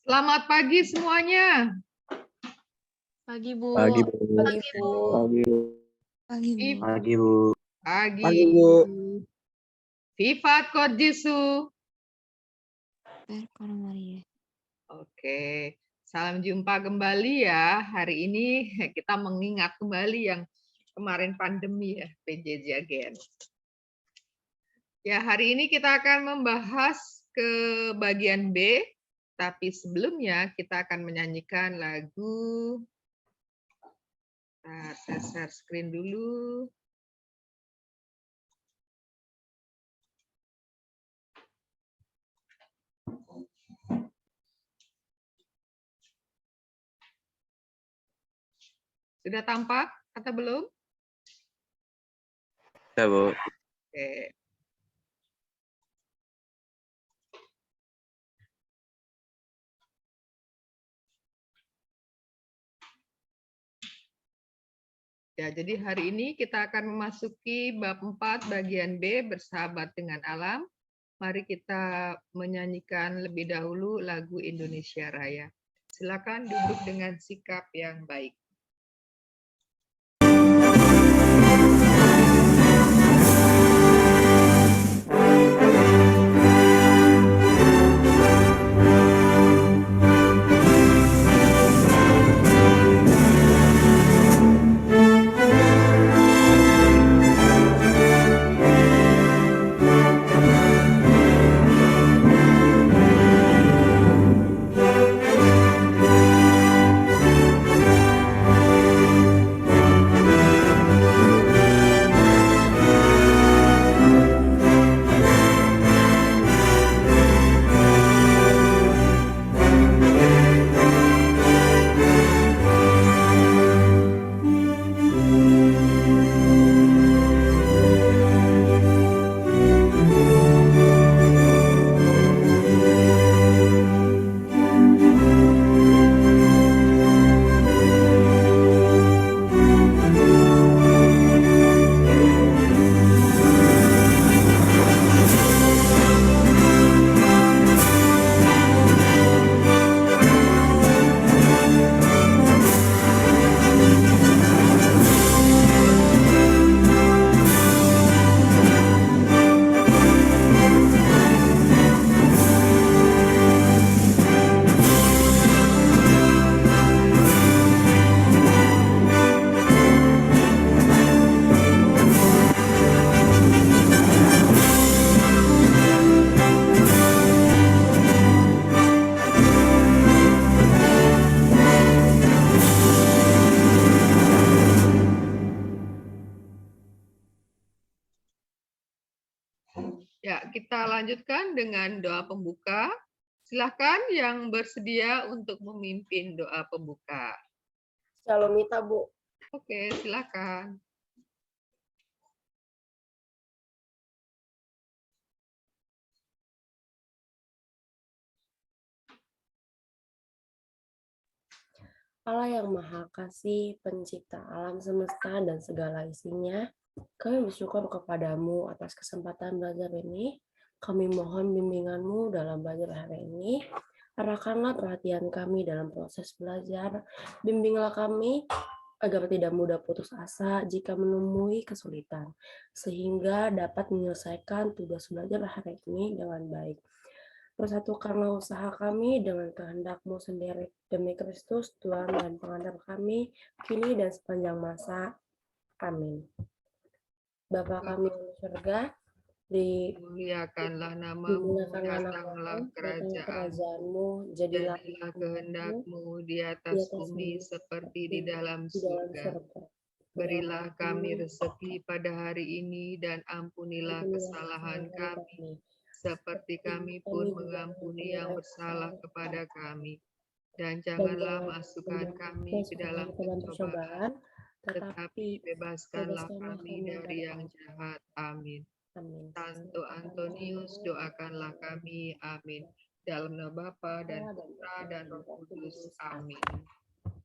Selamat pagi semuanya. Pagi, Bu. Pagi, Bu. Pagi, Bu. Pagi, Bu. Pagi, Bu. Pagi, Bu. Pagi. Pagi, Bu. Vivat Kod Jesu. Maria. Oke, salam jumpa kembali ya. Hari ini kita mengingat kembali yang kemarin pandemi ya, PJJ again. Ya, hari ini kita akan membahas ke bagian B, tapi sebelumnya kita akan menyanyikan lagu. Nah, saya share screen dulu. Sudah tampak atau belum? Ya, Bu. Oke. Ya, jadi hari ini kita akan memasuki bab 4 bagian B, bersahabat dengan alam. Mari kita menyanyikan lebih dahulu lagu Indonesia Raya. Silakan duduk dengan sikap yang baik. Ya, kita lanjutkan dengan doa pembuka. Silahkan yang bersedia untuk memimpin doa pembuka. Shalomita, Bu. Oke, silakan. Allah yang Maha Kasih, pencipta alam semesta dan segala isinya, kami bersyukur kepadamu atas kesempatan belajar ini. Kami mohon bimbinganmu dalam belajar hari ini. Arahkanlah perhatian kami dalam proses belajar. Bimbinglah kami agar tidak mudah putus asa jika menemui kesulitan, sehingga dapat menyelesaikan tugas belajar hari ini dengan baik. Persatukanlah usaha kami dengan kehendak-Mu sendiri. Demi Kristus, Tuhan dan Pengantar kami, kini dan sepanjang masa. Amin. Bapa kami di surga, Dimuliakanlah namamu, datanglah kerajaan-Mu, jadilah kehendak-Mu di atas bumi seperti di dalam surga. Berilah kami rezeki pada hari ini dan ampunilah kesalahan kami, seperti kami pun mengampuni yang bersalah kepada kami. Dan janganlah masukkan kami ke dalam pencobaan, tetapi bebaskanlah kami dari yang jahat. Amin. Santo Antonius, doakanlah kami. Amin. Dalam nama Bapa dan Putra dan Roh Kudus. Amin.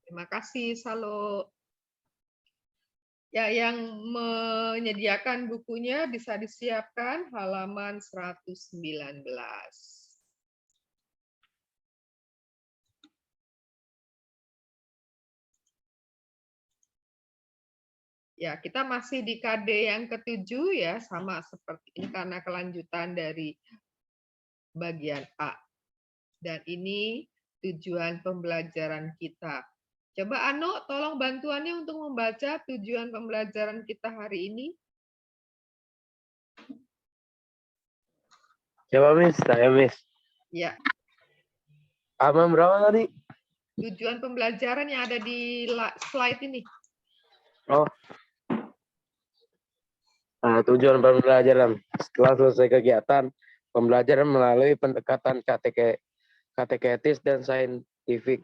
Terima kasih, Salo. Ya, yang menyediakan bukunya bisa disiapkan halaman 119. Ya, kita masih di KD yang ke-7 ya, sama seperti ini karena kelanjutan dari bagian A. Dan ini tujuan pembelajaran kita. Coba Ano, tolong bantuannya untuk membaca tujuan pembelajaran kita hari ini. Coba Miss, saya Miss. Ya. Halaman berapa tadi? Tujuan pembelajaran yang ada di slide ini. Oh. Nah, tujuan pembelajaran. Setelah selesai kegiatan, pembelajaran melalui pendekatan kateketis dan saintifik.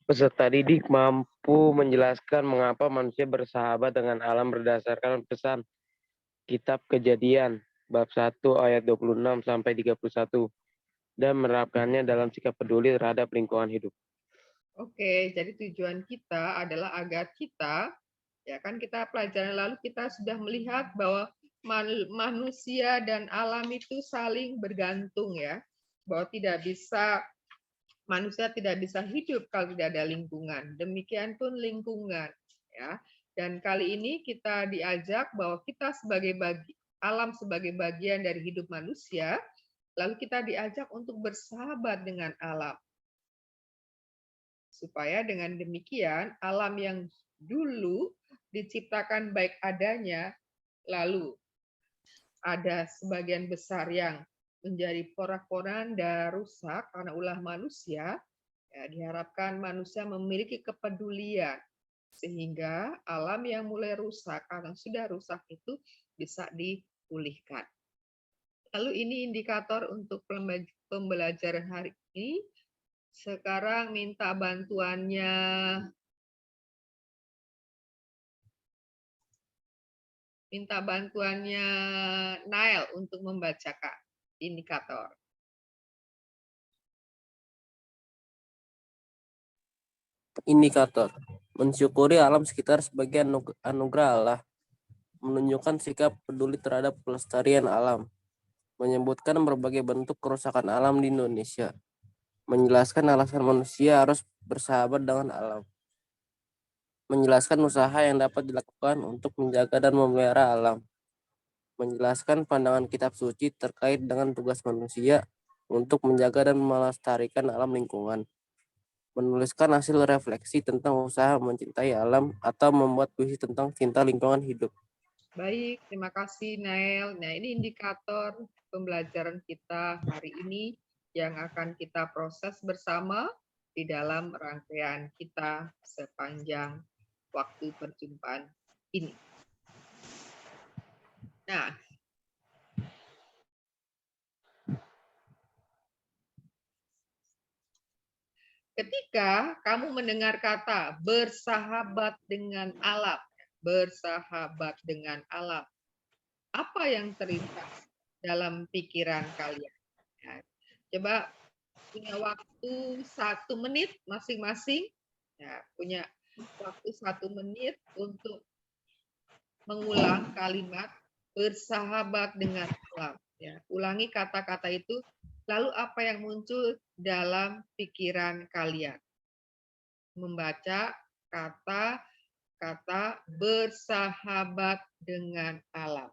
Peserta didik mampu menjelaskan mengapa manusia bersahabat dengan alam berdasarkan pesan Kitab Kejadian, bab 1 ayat 26 sampai 31, dan menerapkannya dalam sikap peduli terhadap lingkungan hidup. Oke, jadi tujuan kita adalah agar kita, ya kan kita pelajaran lalu kita sudah melihat bahwa manusia dan alam itu saling bergantung ya, bahwa manusia tidak bisa hidup kalau tidak ada lingkungan. Demikian pun lingkungan ya. Dan kali ini kita diajak bahwa kita sebagai alam sebagai bagian dari hidup manusia, lalu kita diajak untuk bersahabat dengan alam. Supaya dengan demikian alam yang dulu diciptakan baik adanya, lalu ada sebagian besar yang menjadi porak-poranda rusak karena ulah manusia, ya, diharapkan manusia memiliki kepedulian sehingga alam yang mulai rusak karena sudah rusak itu bisa dipulihkan. Lalu ini indikator untuk pembelajaran hari ini. Sekarang minta bantuannya Nail untuk membacakan indikator. Indikator. Mensyukuri alam sekitar sebagai anugerah Allah. Menunjukkan sikap peduli terhadap pelestarian alam. Menyebutkan berbagai bentuk kerusakan alam di Indonesia. Menjelaskan alasan manusia harus bersahabat dengan alam. Menjelaskan usaha yang dapat dilakukan untuk menjaga dan memelihara alam. Menjelaskan pandangan kitab suci terkait dengan tugas manusia untuk menjaga dan melestarikan alam lingkungan. Menuliskan hasil refleksi tentang usaha mencintai alam atau membuat puisi tentang cinta lingkungan hidup. Baik, terima kasih Nail. Nah, ini indikator pembelajaran kita hari ini yang akan kita proses bersama di dalam rangkaian kita sepanjang waktu perjumpaan ini. Nah, ketika kamu mendengar kata bersahabat dengan alam, apa yang terlintas dalam pikiran kalian? Ya, coba punya waktu 1 menit masing-masing, ya, punya waktu 1 menit untuk mengulang kalimat bersahabat dengan alam. Ya, ulangi kata-kata itu, lalu apa yang muncul dalam pikiran kalian? Membaca kata-kata bersahabat dengan alam.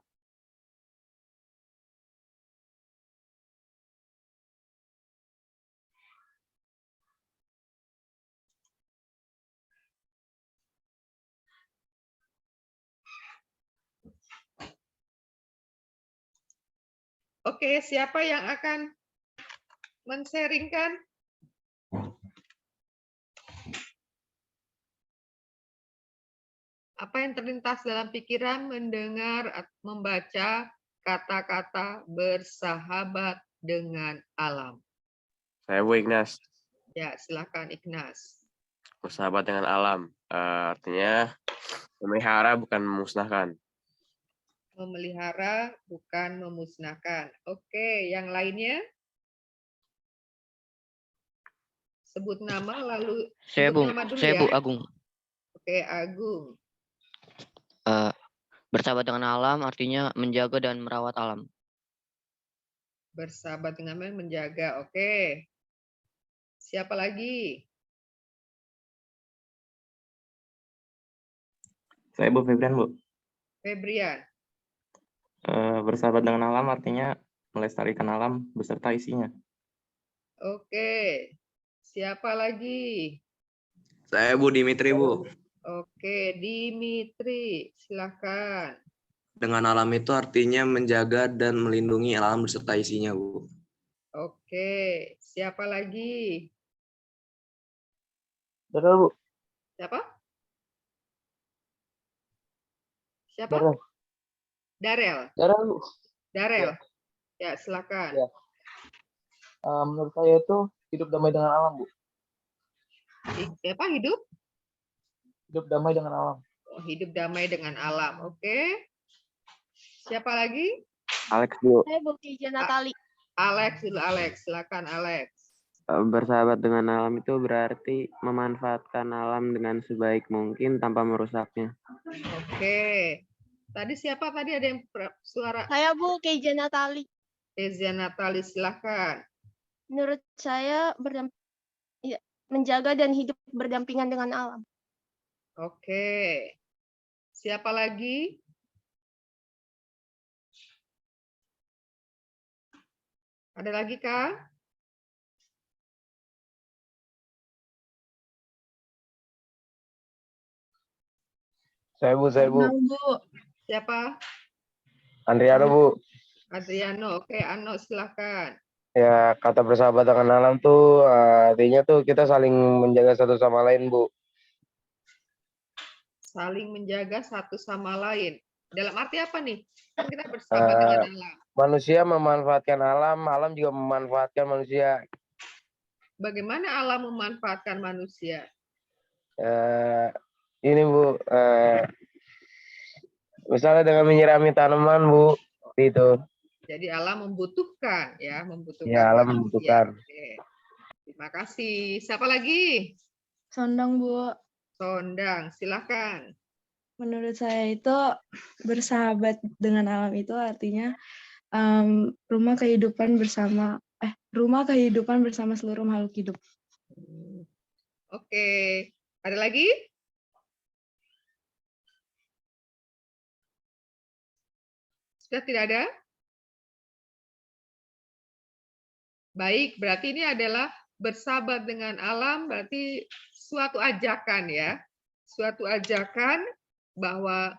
Oke, siapa yang akan men-sharingkan? Apa yang terlintas dalam pikiran mendengar atau membaca kata-kata bersahabat dengan alam? Saya Bu Ignas. Ya, silakan Ignas. Bersahabat dengan alam. Artinya memelihara bukan memusnahkan. Memelihara bukan memusnahkan. Oke, yang lainnya? Sebut nama lalu Saya sebut Bu, nama dulu saya ya. Bu Agung. Oke, Agung. Bersahabat dengan alam artinya menjaga dan merawat alam. Bersahabat dengan menjaga. Oke. Siapa lagi? Saya Bu Febrian, Bu. Febrian. Bersahabat dengan alam artinya melestarikan alam beserta isinya. Oke. Siapa lagi? Saya Bu Dimitri, Bu. Oke, Dimitri, silakan. Dengan alam itu artinya menjaga dan melindungi alam beserta isinya, Bu. Oke, siapa lagi? Darel, Bu. Siapa? Siapa? Darel. Darel. Darel, Bu. Darel. Ya, silakan. Ya. Menurut saya itu hidup damai dengan alam, Bu. Siapa hidup? Hidup damai dengan alam. Oh, hidup damai dengan alam. Oke. Siapa lagi? Alex, Bu. Saya Bukti Natali. Alex dulu, Alex. Silakan, Alex. Bersahabat dengan alam itu berarti memanfaatkan alam dengan sebaik mungkin tanpa merusaknya. Oke. Tadi siapa? Tadi ada yang suara. Saya Bu Keija Natali. Kezia Natali, silakan. Menurut saya menjaga dan hidup berdampingan dengan alam. Oke. Siapa lagi? Ada lagi, Kak? Saya, Bu. Siapa? Andriano, Bu. Adriano. Oke, Ano, silakan. Ya, kata bersahabat dengan alam tuh artinya tuh kita saling menjaga satu sama lain, Bu. Saling menjaga satu sama lain. Dalam arti apa nih? Kan kita bersahabat dengan alam. Manusia memanfaatkan alam, alam juga memanfaatkan manusia. Bagaimana alam memanfaatkan manusia? Ini, Bu, misalnya dengan menyirami tanaman, Bu, itu. Jadi alam membutuhkan, ya, membutuhkan. Ya, alam manusia. membutuhkan. Oke. Terima kasih. Siapa lagi? Sondang, Bu. Sondang, silakan. Menurut saya itu bersahabat dengan alam itu artinya rumah kehidupan bersama seluruh makhluk hidup. Oke. Ada lagi? Sudah tidak ada? Baik, berarti ini adalah bersahabat dengan alam, berarti suatu ajakan, ya. Suatu ajakan bahwa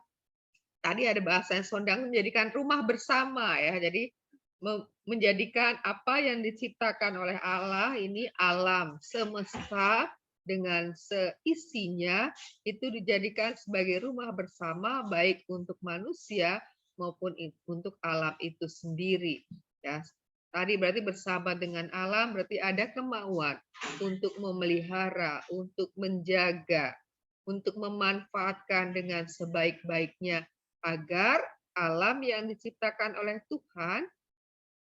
tadi ada bahasa yang Sondang menjadikan rumah bersama, ya. Jadi menjadikan apa yang diciptakan oleh Allah ini alam semesta dengan seisinya itu dijadikan sebagai rumah bersama baik untuk manusia maupun untuk alam itu sendiri, ya. Tadi berarti bersahabat dengan alam berarti ada kemauan untuk memelihara, untuk menjaga, untuk memanfaatkan dengan sebaik-baiknya agar alam yang diciptakan oleh Tuhan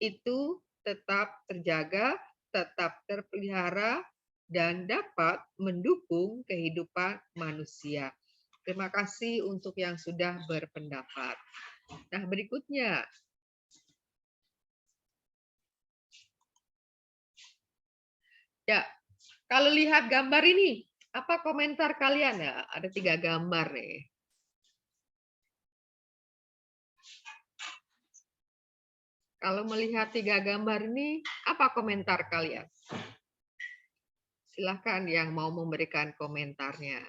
itu tetap terjaga, tetap terpelihara, dan dapat mendukung kehidupan manusia. Terima kasih untuk yang sudah berpendapat. Nah, berikutnya. Ya, kalau lihat gambar ini, apa komentar kalian ya? Ada 3 gambar nih. Kalau melihat 3 gambar ini, apa komentar kalian? Silahkan yang mau memberikan komentarnya.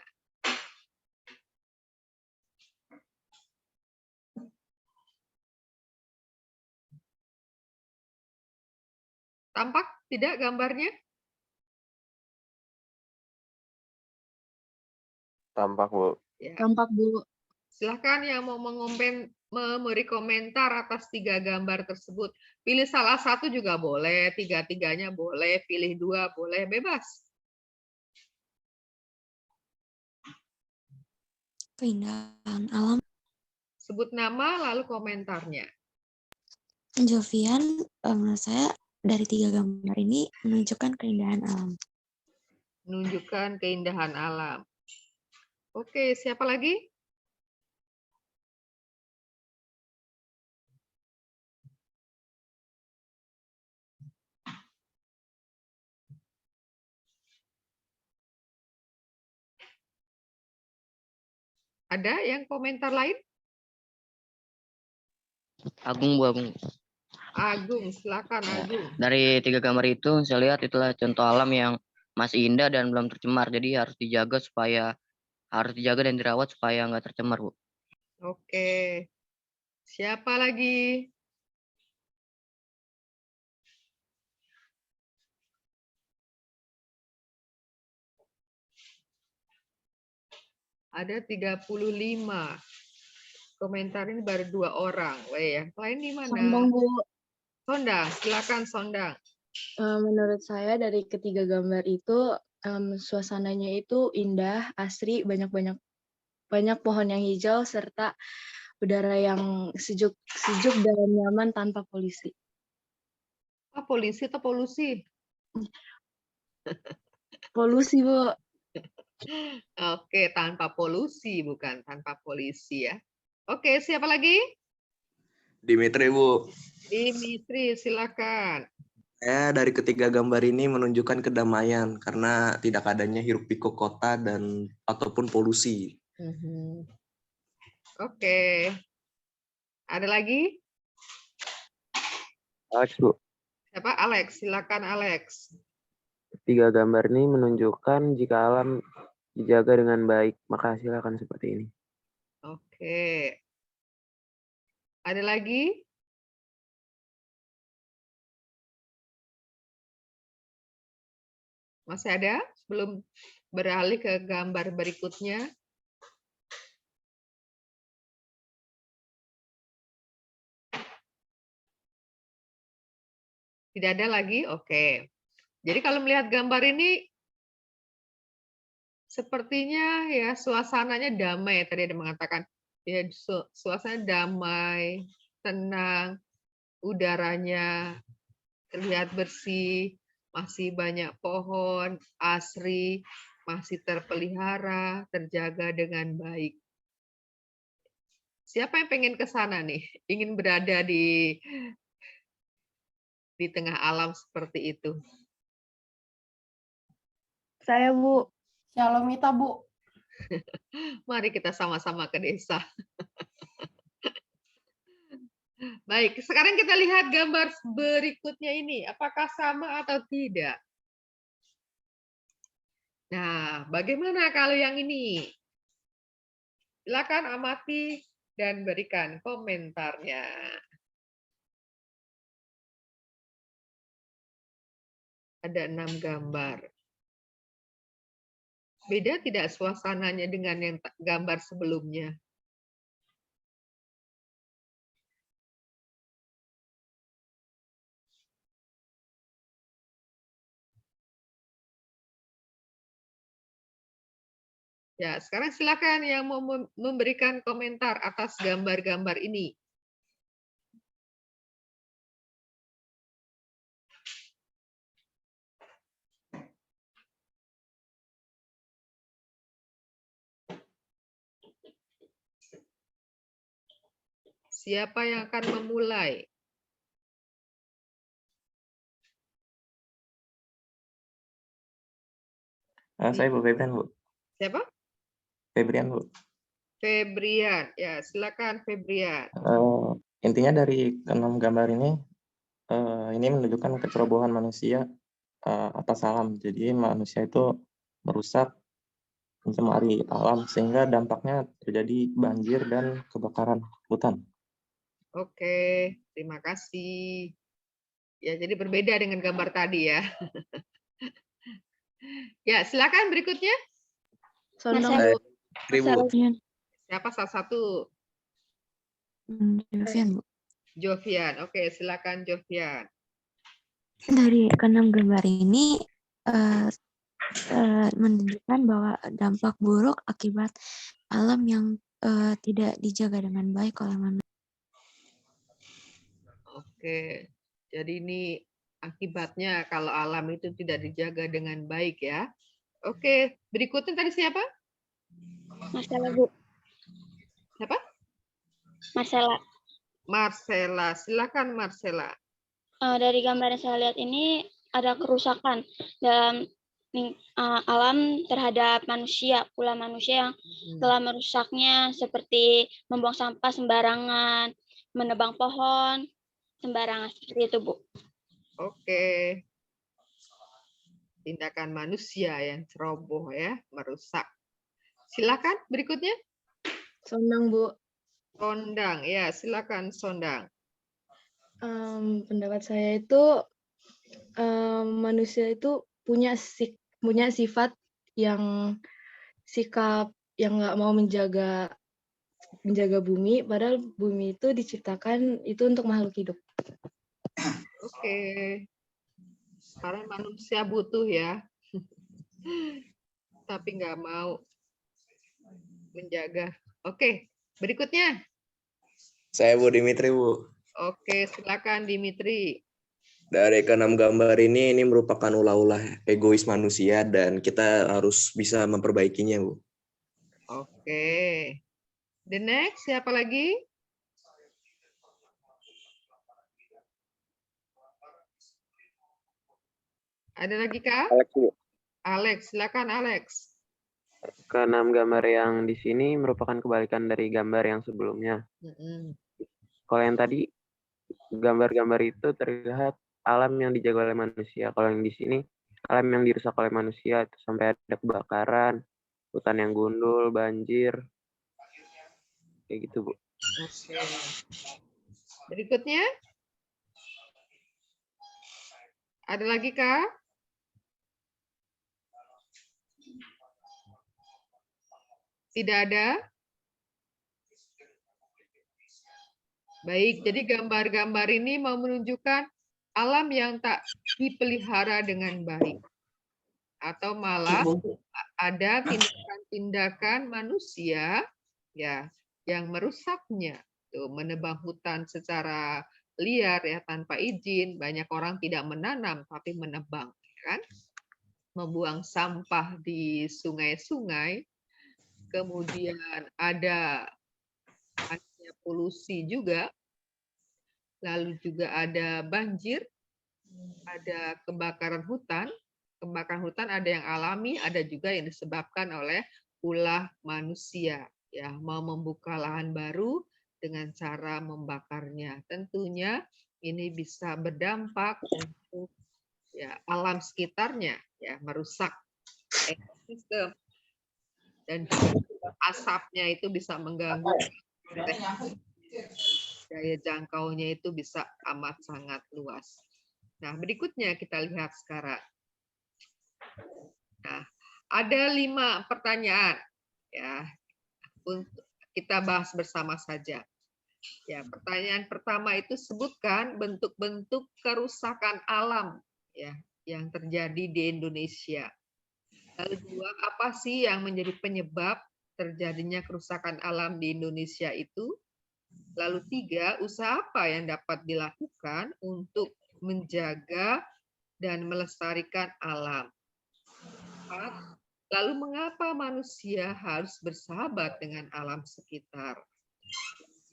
Tampak tidak gambarnya? Tampak, Bu. Ya. Tampak, Bu. Silahkan yang mau memberi komentar atas 3 gambar tersebut. Pilih salah satu juga boleh, 3-tiganya boleh, pilih 2 boleh, bebas. Keindahan alam. Sebut nama lalu komentarnya. Jovian, menurut saya dari 3 gambar ini menunjukkan keindahan alam. Menunjukkan keindahan alam. Oke, siapa lagi? Ada yang komentar lain? Agung, Bu Agung. Agung, silakan Ya, Agung. dari 3 gambar itu saya lihat itulah contoh alam yang masih indah dan belum tercemar. Jadi harus dijaga dan dirawat supaya nggak tercemar, Bu. Oke. Siapa lagi? Ada 35. Komentar ini baru 2 orang. Weh, yang lain di mana? Sondang, Bu. Sondang, silakan Sondang. Menurut saya dari ketiga gambar itu suasananya itu indah, asri, banyak pohon yang hijau serta udara yang sejuk dan nyaman tanpa polusi. Polisi atau polusi? Polusi, Bu. Oke, tanpa polusi, bukan tanpa polisi ya. Oke, siapa lagi? Dimitri, Bu. Dimitri, silakan. Saya dari ketiga gambar ini menunjukkan kedamaian karena tidak adanya hiruk pikuk kota dan ataupun polusi. Oke. Ada lagi? Alex, Bu. Siapa? Alex, silakan Alex. Tiga gambar ini menunjukkan jika alam dijaga dengan baik, maka hasil akan seperti ini. Oke. Ada lagi? Masih ada? Sebelum beralih ke gambar berikutnya. Tidak ada lagi? Oke. Jadi kalau melihat gambar ini, sepertinya ya suasananya damai. Tadi ada mengatakan, ya suasana damai, tenang, udaranya terlihat bersih, masih banyak pohon, asri, masih terpelihara, terjaga dengan baik. Siapa yang pengen ke sana nih? Ingin berada di tengah alam seperti itu? Saya, Bu. Shalomita, Bu. Mari kita sama-sama ke desa. Baik, sekarang kita lihat gambar berikutnya ini. Apakah sama atau tidak? Nah, bagaimana kalau yang ini? Silakan amati dan berikan komentarnya. Ada 6 gambar. Beda tidak suasananya dengan yang gambar sebelumnya? Ya, sekarang silakan yang mau memberikan komentar atas gambar-gambar ini. Siapa yang akan memulai? Saya Bu Febrian, Bu. Siapa? Febrian, Bu. Febrian. Ya, silakan Febrian. Intinya dari ke-6 gambar ini menunjukkan kecerobohan manusia atas alam. Jadi manusia itu merusak, mencemari alam sehingga dampaknya terjadi banjir dan kebakaran hutan. Oke, terima kasih. Ya, jadi berbeda dengan gambar tadi ya. Ya, silakan berikutnya. Sondang, Siapa salah satu? Jovian, Bu. Jovian. Oke, silakan Jovian. Dari ke-6 gambar ini menunjukkan bahwa dampak buruk akibat alam yang tidak dijaga dengan baik oleh manusia. Oke, jadi ini akibatnya kalau alam itu tidak dijaga dengan baik ya. Oke, berikutnya tadi siapa? Marcella, Bu. Siapa? Marcella. Marcella, silakan Marcella. Dari gambar yang saya lihat ini ada kerusakan dalam alam terhadap manusia, pula manusia yang telah merusaknya seperti membuang sampah sembarangan, menebang pohon, sembarangan seperti itu, Bu. Oke. Tindakan manusia yang ceroboh ya, merusak. Silakan berikutnya. Sondang, Bu. Sondang, ya silakan Sondang. Pendapat saya itu manusia itu punya sifat yang sikap yang nggak mau menjaga bumi, padahal bumi itu diciptakan itu untuk makhluk hidup. Oke. Karena manusia butuh ya, tapi nggak mau menjaga. Oke, berikutnya. Saya Bu Dimitri, Bu. Oke, silakan Dimitri. Dari keenam gambar ini merupakan ulah-ulah egois manusia dan kita harus bisa memperbaikinya, Bu. Oke. The next, siapa lagi? Ada lagi Kak? Alex, Bu. Alex, silakan Alex. Keenam gambar yang di sini merupakan kebalikan dari gambar yang sebelumnya. Kalau yang tadi, gambar-gambar itu terlihat alam yang dijaga oleh manusia. Kalau yang di sini, alam yang dirusak oleh manusia. Sampai ada kebakaran, hutan yang gundul, banjir. Kayak gitu, Bu. Oke. Berikutnya. Ada lagi Kak? Tidak ada? Baik, jadi gambar-gambar ini mau menunjukkan alam yang tak dipelihara dengan baik. Atau malah ada tindakan-tindakan manusia ya yang merusaknya. Tuh, menebang hutan secara liar ya tanpa izin, banyak orang tidak menanam tapi menebang, kan? Membuang sampah di sungai-sungai. Kemudian ada polusi juga, lalu juga ada banjir, ada kebakaran hutan. Kebakaran hutan ada yang alami, ada juga yang disebabkan oleh ulah manusia, ya mau membuka lahan baru dengan cara membakarnya. Tentunya ini bisa berdampak untuk ya alam sekitarnya, ya merusak ekosistem dan juga asapnya itu bisa mengganggu daya jangkaunya itu bisa amat sangat luas. Nah, berikutnya kita lihat sekarang. Nah, ada 5 pertanyaan ya untuk kita bahas bersama saja. Ya, pertanyaan pertama itu sebutkan bentuk-bentuk kerusakan alam ya yang terjadi di Indonesia. Lalu 2, apa sih yang menjadi penyebab terjadinya kerusakan alam di Indonesia itu? Lalu 3, usaha apa yang dapat dilakukan untuk menjaga dan melestarikan alam? 4, lalu mengapa manusia harus bersahabat dengan alam sekitar?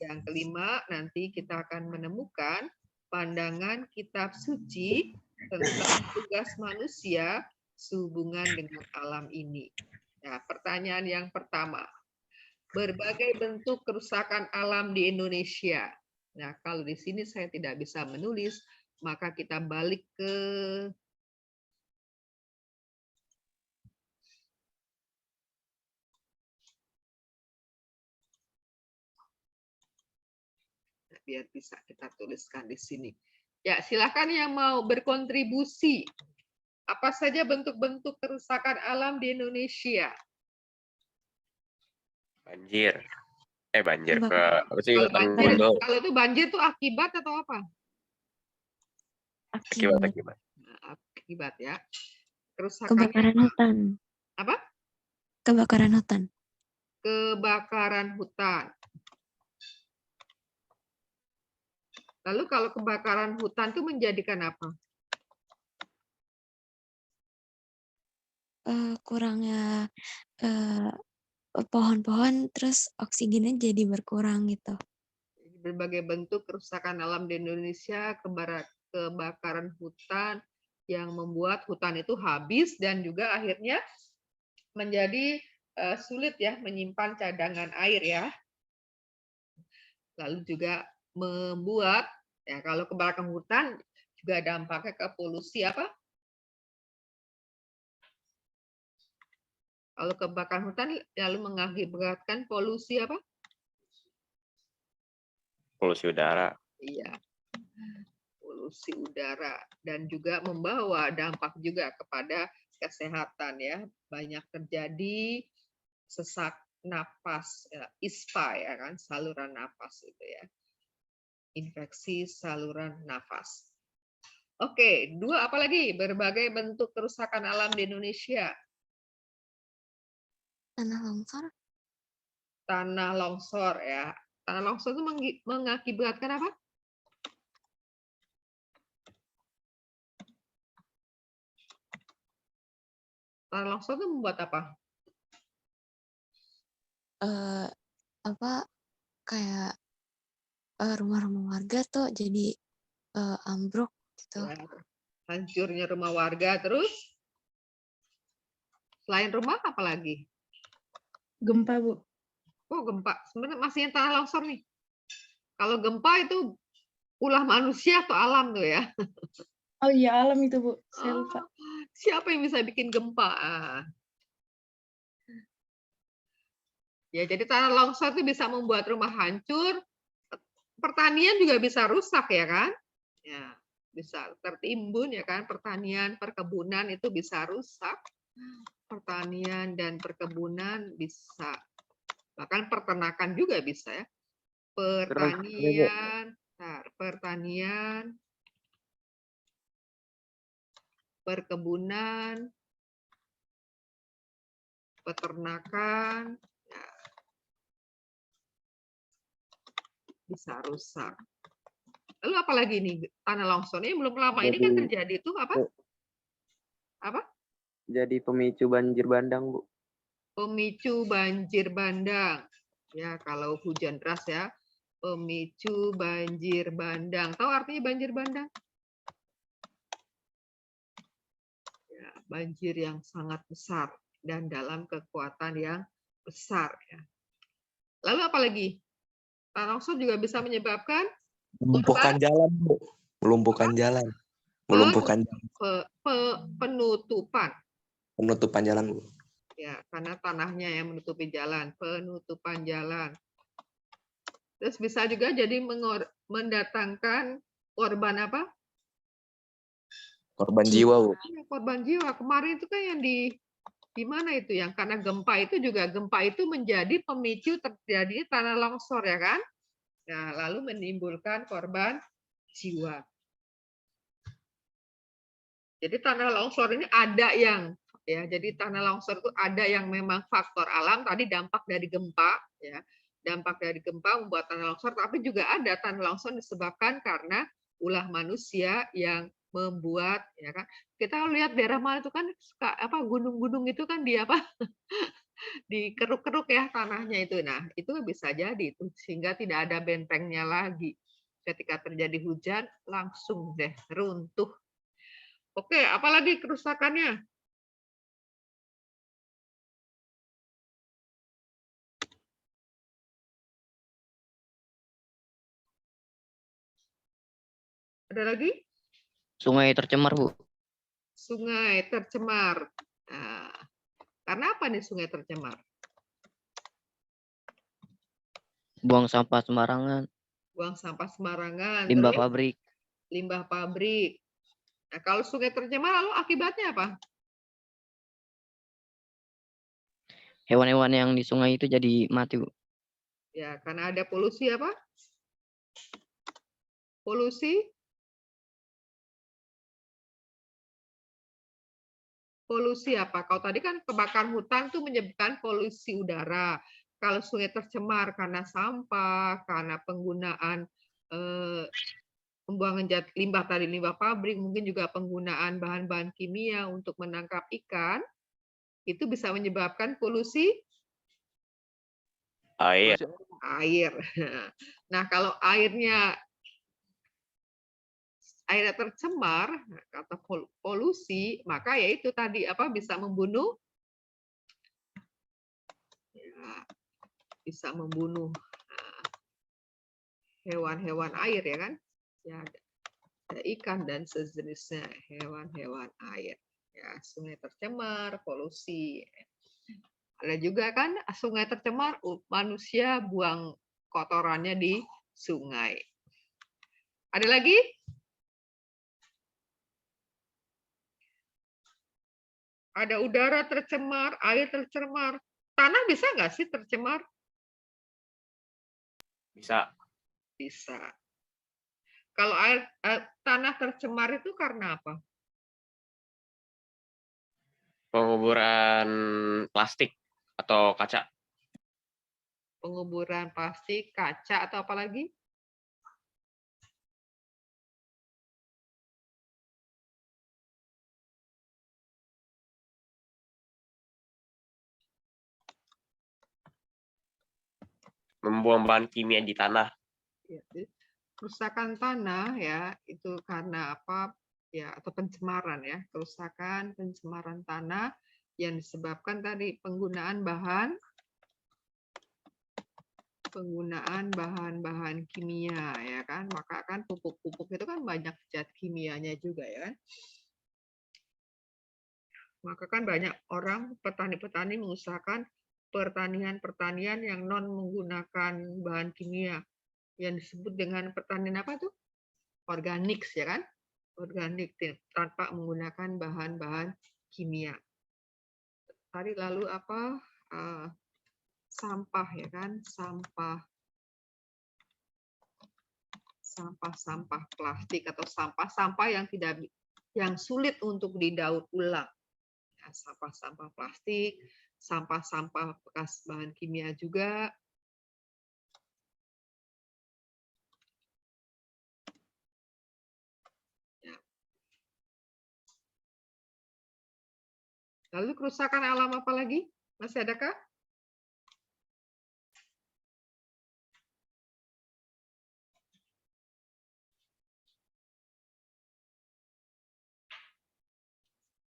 Yang kelima, nanti kita akan menemukan pandangan kitab suci tentang tugas manusia sehubungan dengan alam ini. Nah, pertanyaan yang pertama, berbagai bentuk kerusakan alam di Indonesia. Nah, kalau di sini saya tidak bisa menulis, maka kita balik ke biar bisa kita tuliskan di sini. Ya, silakan yang mau berkontribusi. Apa saja bentuk-bentuk kerusakan alam di Indonesia? Banjir. Banjir ke apa sih? Kalau itu banjir itu akibat atau apa? Akibat. Akibat ya. Kerusakan Kebakaran hutan. Apa? Kebakaran hutan. Kebakaran hutan. Lalu kalau kebakaran hutan itu menjadikan apa? Kurangnya pohon-pohon, terus oksigennya jadi berkurang gitu. Berbagai bentuk kerusakan alam di Indonesia, kebakaran hutan yang membuat hutan itu habis dan juga akhirnya menjadi sulit ya menyimpan cadangan air ya. Lalu juga membuat, ya kalau kebakaran hutan juga dampaknya ke polusi apa? Kalau kebakaran hutan lalu mengakibatkan polusi apa? Polusi udara. Iya, polusi udara, dan juga membawa dampak juga kepada kesehatan ya. Banyak terjadi sesak napas, ISPA ya kan, saluran napas itu ya. Infeksi saluran nafas. Oke, 2 apa lagi? Berbagai bentuk kerusakan alam di Indonesia. Tanah longsor. Tanah longsor ya. Tanah longsor itu mengakibatkan apa? Tanah longsor itu membuat apa? Kayak rumah-rumah warga tuh jadi ambruk gitu. Ya, hancurnya rumah warga, terus selain rumah apa lagi? Gempa, Bu. Oh, gempa. Sebenarnya masih yang tanah longsor nih. Kalau gempa itu ulah manusia atau alam tuh ya? Oh iya, alam itu, Bu. Saya lupa. Siapa yang bisa bikin gempa? Ya, jadi tanah longsor itu bisa membuat rumah hancur, pertanian juga bisa rusak ya kan? Ya, bisa tertimbun ya kan, pertanian, perkebunan itu bisa rusak. Pertanian dan perkebunan bisa, bahkan peternakan juga bisa ya. Pertanian, perkebunan, peternakan, ya, bisa rusak. Lalu apalagi nih tanah longsor ini belum lama ini kan terjadi itu apa? Apa? Jadi pemicu banjir bandang, Bu. Pemicu banjir bandang. Ya, kalau hujan deras ya. Pemicu banjir bandang. Tahu artinya banjir bandang? Ya, banjir yang sangat besar dan dalam kekuatan yang besar ya. Lalu apalagi? Tanah longsor juga bisa menyebabkan Melumpuhkan jalan, Bu. Melumpuhkan jalan. Melumpuhkan penutupan. Penutupan jalan, Bu. Ya, karena tanahnya yang menutupi jalan, penutupan jalan. Terus bisa juga jadi mendatangkan korban apa? Korban jiwa, Bu. Korban jiwa. Kemarin itu kan yang di mana itu yang karena gempa itu juga gempa itu menjadi pemicu terjadi tanah longsor ya kan? Nah, lalu menimbulkan korban jiwa. Jadi tanah longsor ini ada yang ya, jadi tanah longsor itu ada yang memang faktor alam tadi dampak dari gempa ya. Dampak dari gempa membuat tanah longsor, tapi juga ada tanah longsor disebabkan karena ulah manusia yang membuat ya kan. Kita lihat daerah mana itu kan suka apa gunung-gunung itu kan di apa? Dikeruk-keruk ya tanahnya itu. Nah, itu bisa jadi itu sehingga tidak ada bentengnya lagi. Ketika terjadi hujan langsung deh runtuh. Oke, apalagi kerusakannya? Ada lagi? Sungai tercemar, Bu. Sungai tercemar. Nah, karena apa nih sungai tercemar? Buang sampah sembarangan. Buang sampah sembarangan. Limbah terus pabrik. Limbah pabrik. Nah, kalau sungai tercemar lalu akibatnya apa? Hewan-hewan yang di sungai itu jadi mati, Bu. Ya, karena ada polusi apa? Polusi apa? Kalau tadi kan kebakaran hutan tuh menyebabkan polusi udara. Kalau sungai tercemar karena sampah, karena penggunaan pembuangan limbah tadi, limbah pabrik, mungkin juga penggunaan bahan-bahan kimia untuk menangkap ikan, itu bisa menyebabkan polusi air. Nah, kalau airnya tercemar, kata polusi, maka yaitu tadi apa bisa membunuh, ya, bisa membunuh hewan-hewan air ya kan? Ya, ada ikan dan sejenisnya, hewan-hewan air. Ya, sungai tercemar, polusi. Ada juga kan sungai tercemar, manusia buang kotorannya di sungai. Ada lagi? Ada udara tercemar, air tercemar. Tanah bisa nggak sih tercemar? Bisa. Bisa. Kalau tanah tercemar itu karena apa? Penguburan plastik atau kaca. Penguburan plastik, kaca, atau apa lagi? Membuang bahan kimia di tanah. Ya, kerusakan tanah ya itu karena apa ya, atau pencemaran ya, kerusakan pencemaran tanah yang disebabkan tadi penggunaan bahan-bahan kimia ya kan, maka kan pupuk-pupuk itu kan banyak zat kimianya juga ya kan. Maka kan banyak orang petani-petani mengusahakan pertanian yang non menggunakan bahan kimia yang disebut dengan pertanian apa tuh? Organik ya kan? Organik tanpa menggunakan bahan-bahan kimia. Tadi lalu apa? Sampah ya kan? Sampah plastik atau sampah-sampah yang sulit untuk didaur ulang. Ya, sampah-sampah plastik, sampah-sampah bekas bahan kimia juga. Ya. Lalu kerusakan alam apa lagi? Masih adakah?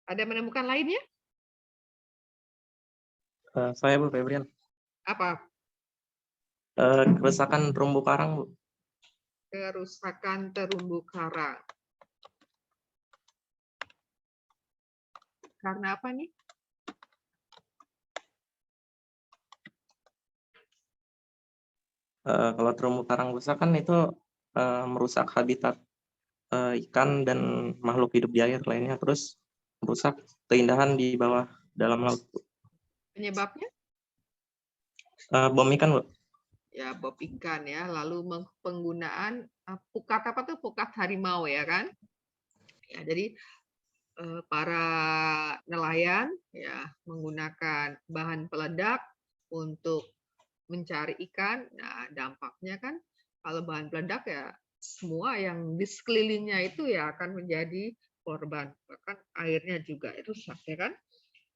Ada menemukan lainnya? Saya Bu Febrian. Apa? Kerusakan terumbu karang, Bu. Kerusakan terumbu karang. Karena apa nih? Kalau terumbu karang rusak kan itu merusak habitat ikan dan makhluk hidup di air lainnya, terus merusak keindahan di bawah dalam laut. Penyebabnya? Bom ikan, Bu. Ya, bom ikan ya. Lalu penggunaan pukat apa tuh? Pukat harimau ya kan? Ya, jadi para nelayan ya menggunakan bahan peledak untuk mencari ikan. Nah, dampaknya kan kalau bahan peledak ya semua yang di sekelilingnya itu ya akan menjadi korban. Bahkan airnya juga itu rusak ya kan.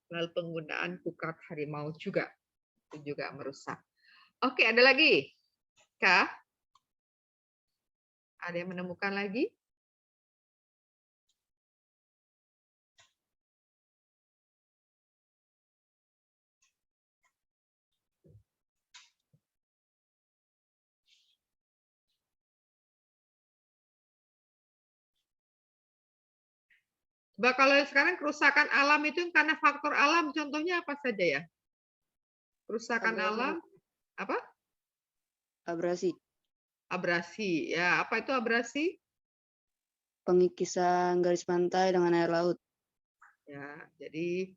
Lalu penggunaan pukat harimau juga itu juga merusak. Oke, ada lagi? Kak? Ada yang menemukan lagi? Coba kalau sekarang kerusakan alam itu karena faktor alam, contohnya apa saja ya? Kerusakan alam, apa? Abrasi. Abrasi, ya apa itu abrasi? Pengikisan garis pantai dengan air laut. Ya, jadi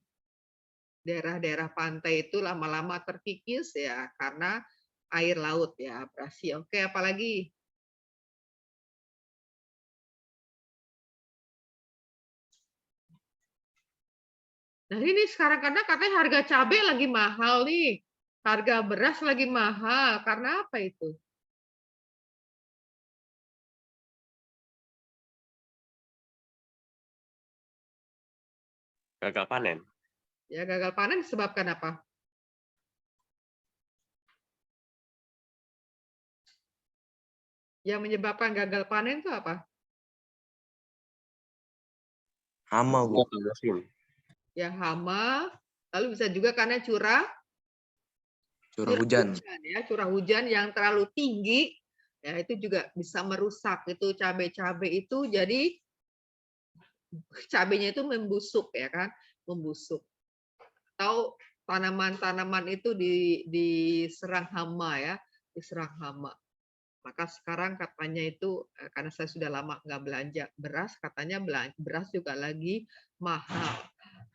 daerah-daerah pantai itu lama-lama terkikis ya karena air laut ya, abrasi. Oke, apalagi? Nah ini sekarang karena katanya harga cabai lagi mahal nih, harga beras lagi mahal, karena apa itu? Gagal panen. Ya gagal panen disebabkan apa? Yang menyebabkan gagal panen itu apa? Hama, Bu. Ya hama, lalu bisa juga karena curah Curah hujan. ya, curah hujan yang terlalu tinggi Ya, itu juga bisa merusak. Itu cabai-cabai itu jadi cabainya itu membusuk ya kan, membusuk. Atau tanaman-tanaman itu diserang hama ya, diserang hama. Maka sekarang katanya itu karena saya sudah lama nggak belanja beras, katanya beras juga lagi mahal.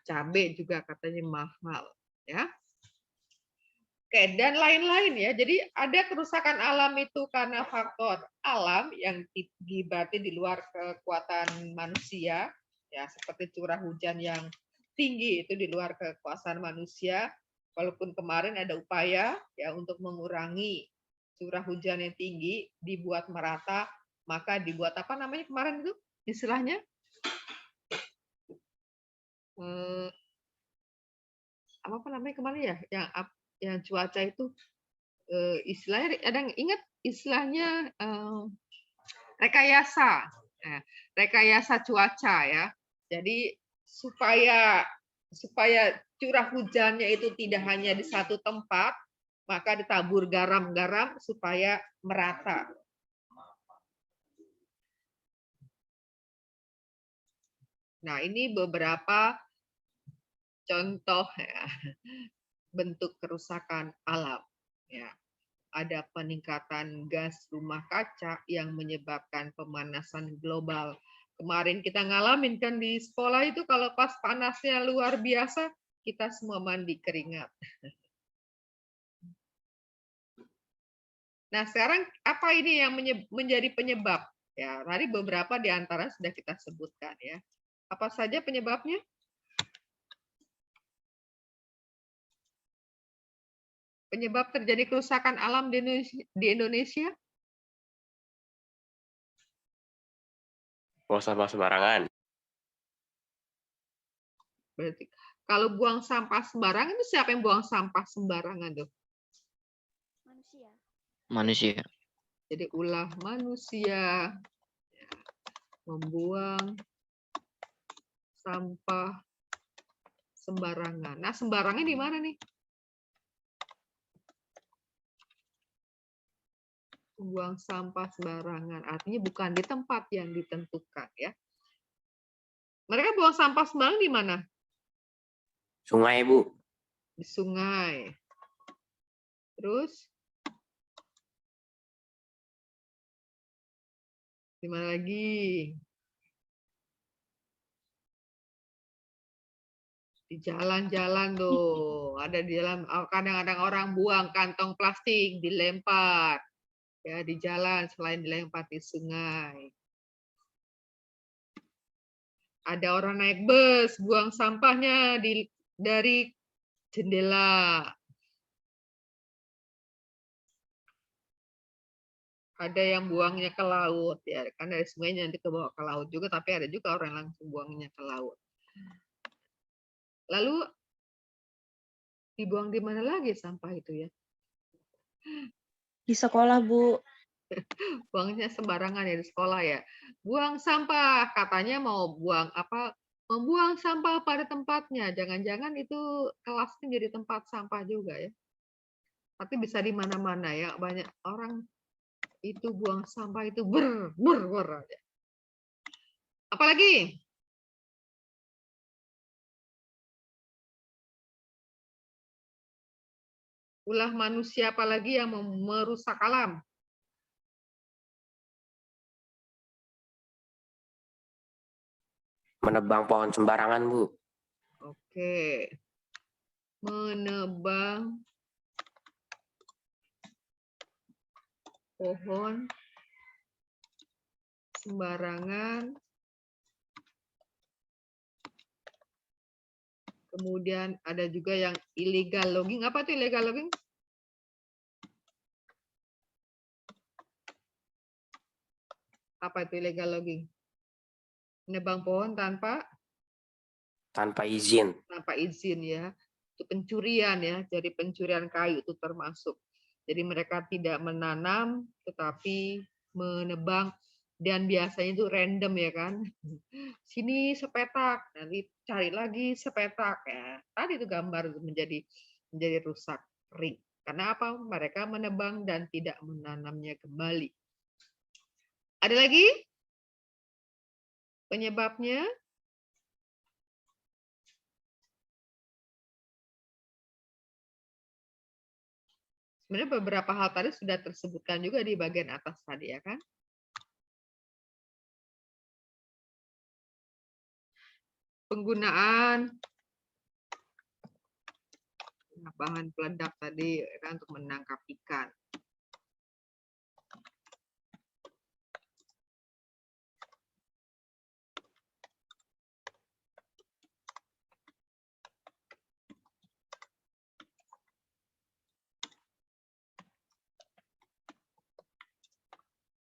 Cabai juga katanya mahal ya. Oke, dan lain-lain ya. Jadi ada kerusakan alam itu karena faktor alam yang berarti di luar kekuatan manusia, ya seperti curah hujan yang tinggi itu di luar kekuasaan manusia. Walaupun kemarin ada upaya ya untuk mengurangi curah hujan yang tinggi, dibuat merata, maka dibuat apa namanya kemarin itu istilahnya? Apa namanya kemarin ya? Yang cuaca itu istilahnya ada yang ingat istilahnya rekayasa, rekayasa cuaca ya. Jadi supaya curah hujannya itu tidak hanya di satu tempat, maka ditabur garam-garam supaya merata. Nah, ini beberapa contoh ya, bentuk kerusakan alam ya. Ada peningkatan gas rumah kaca yang menyebabkan pemanasan global. Kemarin kita ngalamin kan di sekolah itu kalau pas panasnya luar biasa, kita semua mandi keringat. Nah, sekarang apa ini yang menjadi penyebab? Ya, tadi beberapa di antara sudah kita sebutkan ya. Apa saja penyebabnya? Penyebab terjadi kerusakan alam di Indonesia? Buang sampah sembarangan. Berarti kalau buang sampah sembarangan itu siapa yang buang sampah sembarangan tuh? Manusia. Jadi ulah manusia membuang sampah sembarangan. Nah, sembarangan di mana nih? Membuang sampah sembarangan, artinya bukan di tempat yang ditentukan ya. Mereka buang sampah sembarangan di mana? Sungai, Bu. Di sungai. Terus di mana lagi? Di jalan-jalan tuh, ada di jalan. Kadang-kadang orang buang kantong plastik, dilempar ya di jalan selain dilempar di sungai. Ada orang naik bus, buang sampahnya dari jendela. Ada yang buangnya ke laut ya, kan dari sungainya nanti ke bawah ke laut juga, tapi ada juga orang yang langsung buangnya ke laut. Lalu dibuang di mana lagi sampah itu ya? Di sekolah, Bu. Buangnya sembarangan ya di sekolah ya. Buang sampah, katanya mau buang apa? Membuang sampah pada tempatnya. Jangan-jangan itu kelasnya jadi tempat sampah juga ya. Tapi bisa di mana-mana ya. Banyak orang itu buang sampah itu ber aja. Apalagi? Ulah manusia apalagi yang merusak alam? Menebang pohon sembarangan, Bu. Oke. Menebang pohon sembarangan. Kemudian ada juga yang illegal logging. Apa itu illegal logging? Apa itu illegal logging? Menebang pohon tanpa izin. Tanpa izin ya. Itu pencurian ya. Jadi pencurian kayu itu termasuk. Jadi mereka tidak menanam tetapi menebang, dan biasanya itu random ya kan. Sini sepetak, nanti cari lagi sepetak ya. Tadi itu gambar menjadi rusak, kering. Karena apa? Mereka menebang dan tidak menanamnya kembali. Ada lagi penyebabnya? Sebenarnya beberapa hal tadi sudah tersebutkan juga di bagian atas tadi, ya kan? Penggunaan bahan peledak tadi, ya kan, untuk menangkap ikan.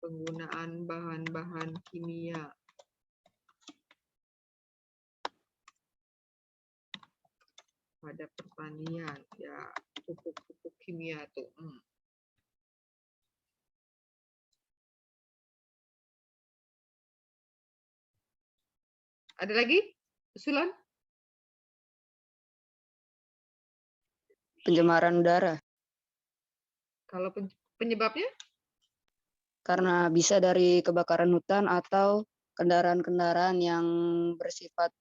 Penggunaan bahan-bahan kimia. Pada pertanian, ya, pupuk-pupuk kimia tuh. Ada lagi usulan? Pencemaran udara. Kalau penyebabnya? Karena bisa dari kebakaran hutan atau kendaraan-kendaraan yang bersifat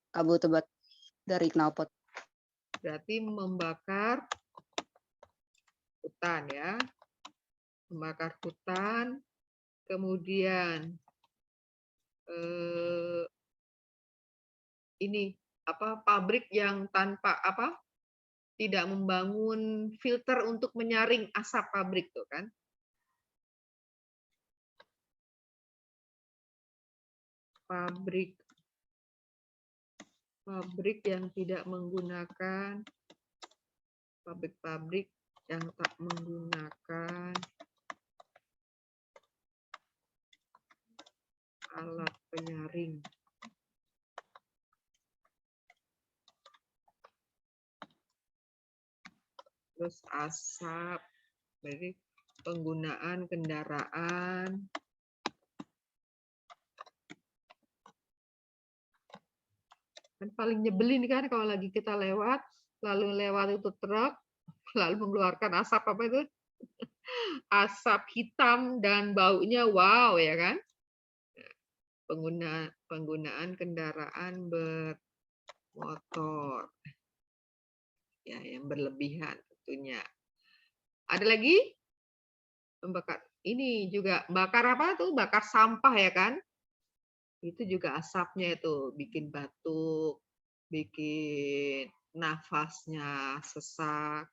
kabut tebal dari knalpot. Berarti membakar hutan, ya. Membakar hutan, kemudian ini apa, pabrik yang tanpa apa, tidak membangun filter untuk menyaring asap pabrik tuh kan. Pabrik yang tidak menggunakan, pabrik-pabrik yang tak menggunakan alat penyaring. Terus asap, jadi penggunaan kendaraan kan paling nyebelin kan kalau lagi kita lewat, lalu lewat itu truk, lalu mengeluarkan asap apa itu? Asap hitam dan baunya wow, ya kan? Penggunaan kendaraan bermotor. Ya, yang berlebihan tentunya. Ada lagi? Membakar ini juga bakar apa tuh? Bakar sampah, ya kan? Itu juga asapnya itu bikin batuk, bikin nafasnya sesak,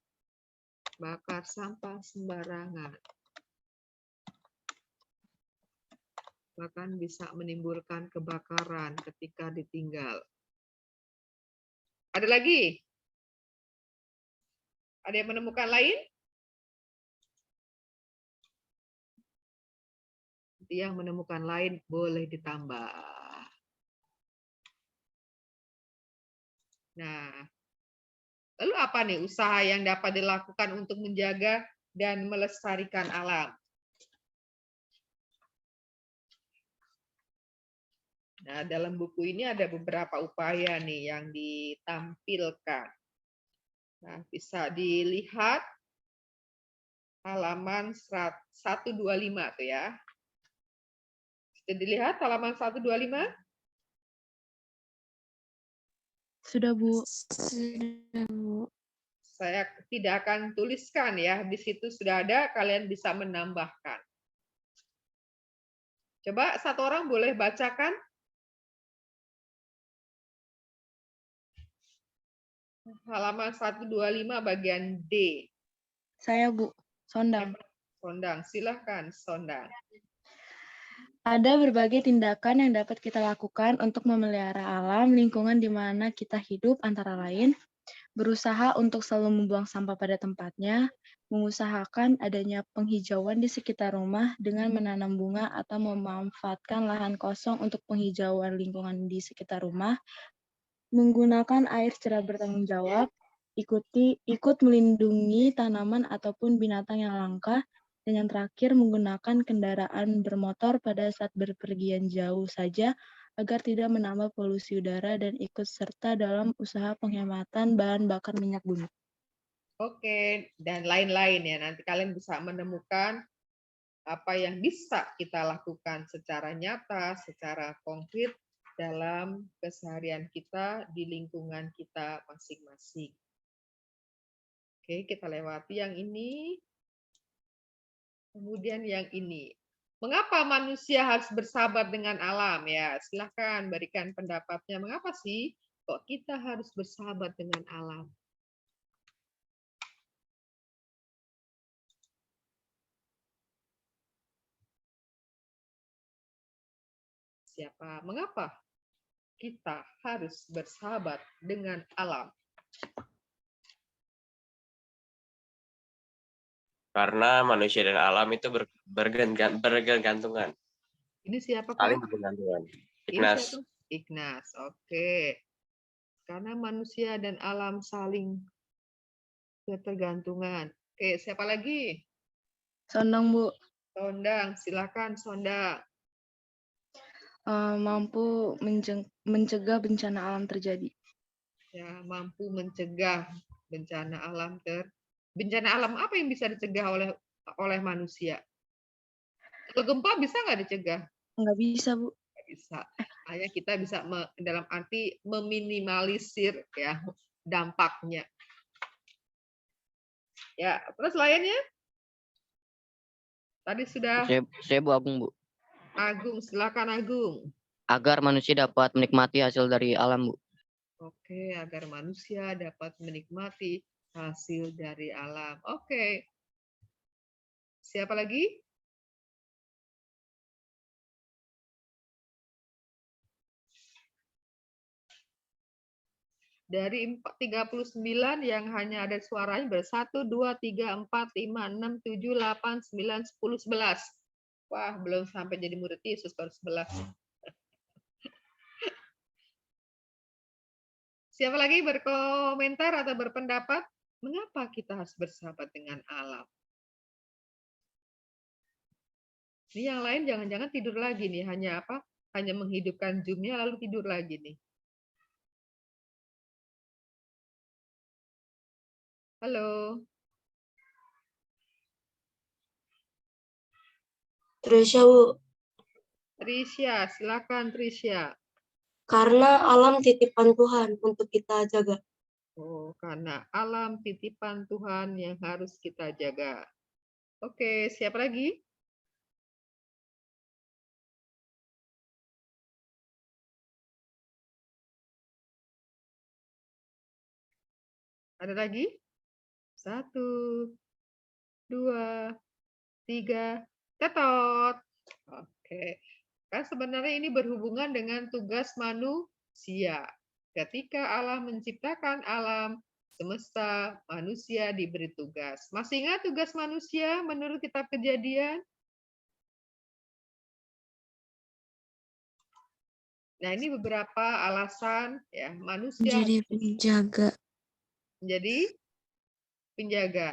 bakar sampah sembarangan. Bahkan bisa menimbulkan kebakaran ketika ditinggal. Ada lagi? Ada yang menemukan lain? Yang menemukan lain boleh ditambah. Nah, lalu apa nih usaha yang dapat dilakukan untuk menjaga dan melestarikan alam? Nah, dalam buku ini ada beberapa upaya nih yang ditampilkan. Nah, bisa dilihat halaman 125 tuh ya. Sudah dilihat halaman 125? Sudah, Bu. Sudah, Bu. Saya tidak akan tuliskan ya, di situ sudah ada, kalian bisa menambahkan. Coba satu orang boleh bacakan? Halaman 125 bagian D. Saya, Bu. Sondang. Sondang, silahkan Sondang. Ada berbagai tindakan yang dapat kita lakukan untuk memelihara alam, lingkungan di mana kita hidup, antara lain, berusaha untuk selalu membuang sampah pada tempatnya, mengusahakan adanya penghijauan di sekitar rumah dengan menanam bunga atau memanfaatkan lahan kosong untuk penghijauan lingkungan di sekitar rumah, menggunakan air secara bertanggung jawab, ikut melindungi tanaman ataupun binatang yang langka, dan yang terakhir menggunakan kendaraan bermotor pada saat berpergian jauh saja agar tidak menambah polusi udara dan ikut serta dalam usaha penghematan bahan bakar minyak bumi. Oke, dan lain-lain ya. Nanti kalian bisa menemukan apa yang bisa kita lakukan secara nyata, secara konkret dalam keseharian kita di lingkungan kita masing-masing. Oke, kita lewati yang ini. Kemudian yang ini. Mengapa manusia harus bersahabat dengan alam? Ya, silahkan berikan pendapatnya. Mengapa sih kok kita harus bersahabat dengan alam? Siapa? Mengapa kita harus bersahabat dengan alam? Karena manusia dan alam itu bergantungan. Ini siapa, Pak? Saling bergantungan. Ini siapa? Ignas. Oke. Karena manusia dan alam saling ketergantungan. Oke, siapa lagi? Sondang, Bu. Sondang, silakan Sondang. Mampu mencegah bencana alam terjadi. Ya, mampu mencegah bencana alam bencana alam apa yang bisa dicegah oleh manusia? Kalau gempa bisa nggak dicegah? Nggak bisa, Bu. Nggak bisa. Hanya kita bisa dalam arti meminimalisir ya dampaknya. Ya, terus lainnya? Tadi sudah. Saya Bu Agung, Bu. Agung, silakan Agung. Agar manusia dapat menikmati hasil dari alam, Bu. Oke, agar manusia dapat menikmati hasil dari alam. Oke. Siapa lagi? Dari 39 yang hanya ada suaranya ber-1, 2, 3, 4, 5, 6, 7, 8, 9, 10, 11. Wah, belum sampai jadi murid Yesus baru 11. Siapa lagi berkomentar atau berpendapat? Mengapa kita harus bersahabat dengan alam? Ini yang lain jangan-jangan tidur lagi nih, hanya apa? Hanya menghidupkan Zoom-nya lalu tidur lagi nih. Halo. Trisha, Bu. Trisha, silakan Trisha. Karena alam titipan Tuhan untuk kita jaga. Oh, karena alam titipan Tuhan yang harus kita jaga. Oke, siapa lagi? Ada lagi? 1, 2, 3, tetot. Oke. Kan sebenarnya ini berhubungan dengan tugas manusia. Ketika Allah menciptakan alam semesta, manusia diberi tugas. Masih ingat tugas manusia menurut kitab Kejadian? Nah, ini beberapa alasan ya manusia Menjadi penjaga. Menjadi penjaga.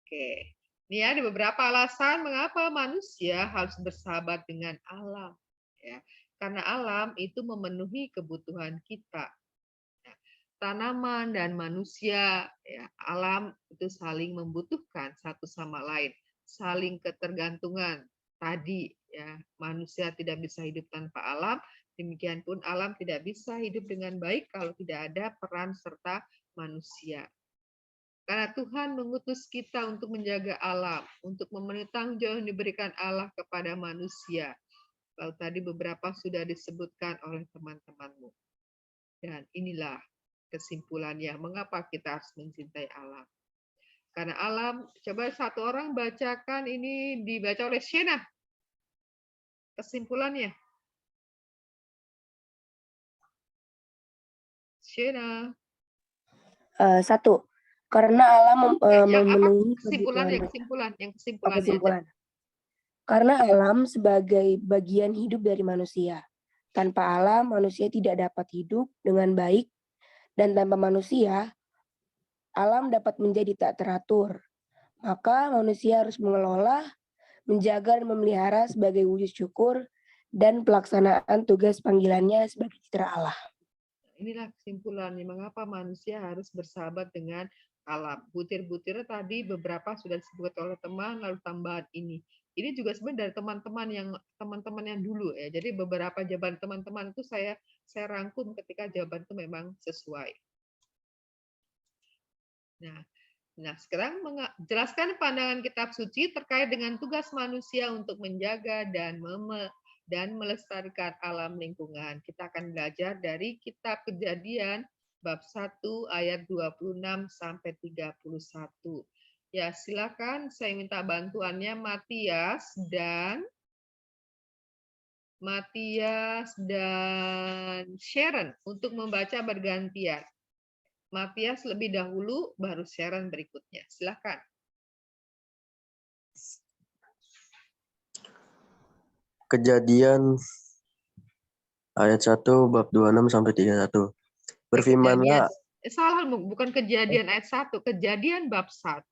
Oke. Ini ada beberapa alasan mengapa manusia harus bersahabat dengan alam. Ya, karena alam itu memenuhi kebutuhan kita. Nah, tanaman dan manusia, ya, alam itu saling membutuhkan satu sama lain, saling ketergantungan. Tadi, ya, manusia tidak bisa hidup tanpa alam. Demikian pun alam tidak bisa hidup dengan baik kalau tidak ada peran serta manusia. Karena Tuhan mengutus kita untuk menjaga alam, untuk memenuhi tanggung jawab yang diberikan Allah kepada manusia. Lalu tadi beberapa sudah disebutkan oleh teman-temanmu. Dan inilah kesimpulannya, mengapa kita harus mencintai alam. Karena alam, coba satu orang bacakan, ini dibaca oleh Shena. Kesimpulannya. Shena. 1. Karena alam memenuhi kesimpulan. Karena alam sebagai bagian hidup dari manusia. Tanpa alam, manusia tidak dapat hidup dengan baik, dan tanpa manusia, alam dapat menjadi tak teratur. Maka manusia harus mengelola, menjaga dan memelihara sebagai wujud syukur dan pelaksanaan tugas panggilannya sebagai citra Allah. Inilah kesimpulannya, mengapa manusia harus bersahabat dengan alam. Butir-butirnya tadi beberapa sudah disebut oleh teman, lalu tambahan ini. Ini juga sebenarnya dari teman-teman yang dulu ya. Jadi beberapa jawaban teman-teman itu saya rangkum ketika jawaban itu memang sesuai. Nah, sekarang jelaskan pandangan kitab suci terkait dengan tugas manusia untuk menjaga dan melestarikan alam lingkungan. Kita akan belajar dari kitab Kejadian bab 1 ayat 26 sampai 31. Ya, silakan saya minta bantuannya Matias dan Sharon untuk membaca bergantian. Matias lebih dahulu, baru Sharon berikutnya. Silakan. Kejadian ayat 1 bab 26 sampai 31. Berfirmanlah. Salah, bukan Kejadian ayat 1, Kejadian bab 1.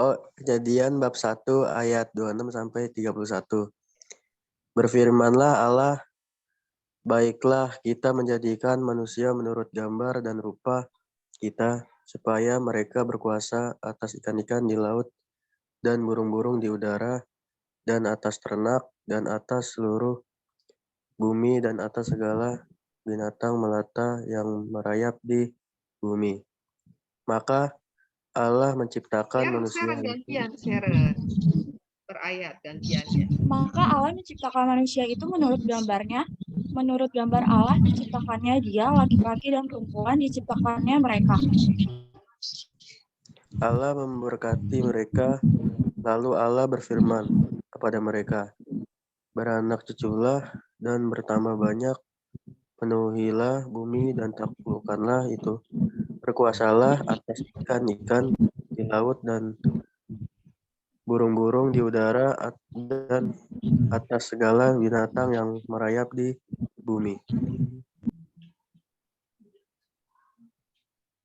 Oh, Kejadian bab 1 ayat 26 sampai 31. Berfirmanlah Allah, baiklah kita menjadikan manusia menurut gambar dan rupa kita, supaya mereka berkuasa atas ikan-ikan di laut dan burung-burung di udara dan atas ternak dan atas seluruh bumi dan atas segala binatang melata yang merayap di bumi. Maka Allah menciptakan manusia. Per ayat gantiannya. Maka Allah menciptakan manusia itu menurut gambarnya. Menurut gambar Allah diciptakannya dia, laki-laki dan perempuan diciptakannya mereka. Allah memberkati mereka, lalu Allah berfirman kepada mereka, beranak cuculah dan bertambah banyak, penuhilah bumi dan taklukkanlah itu. Berkuasalah atas ikan-ikan di laut dan burung-burung di udara dan atas segala binatang yang merayap di bumi.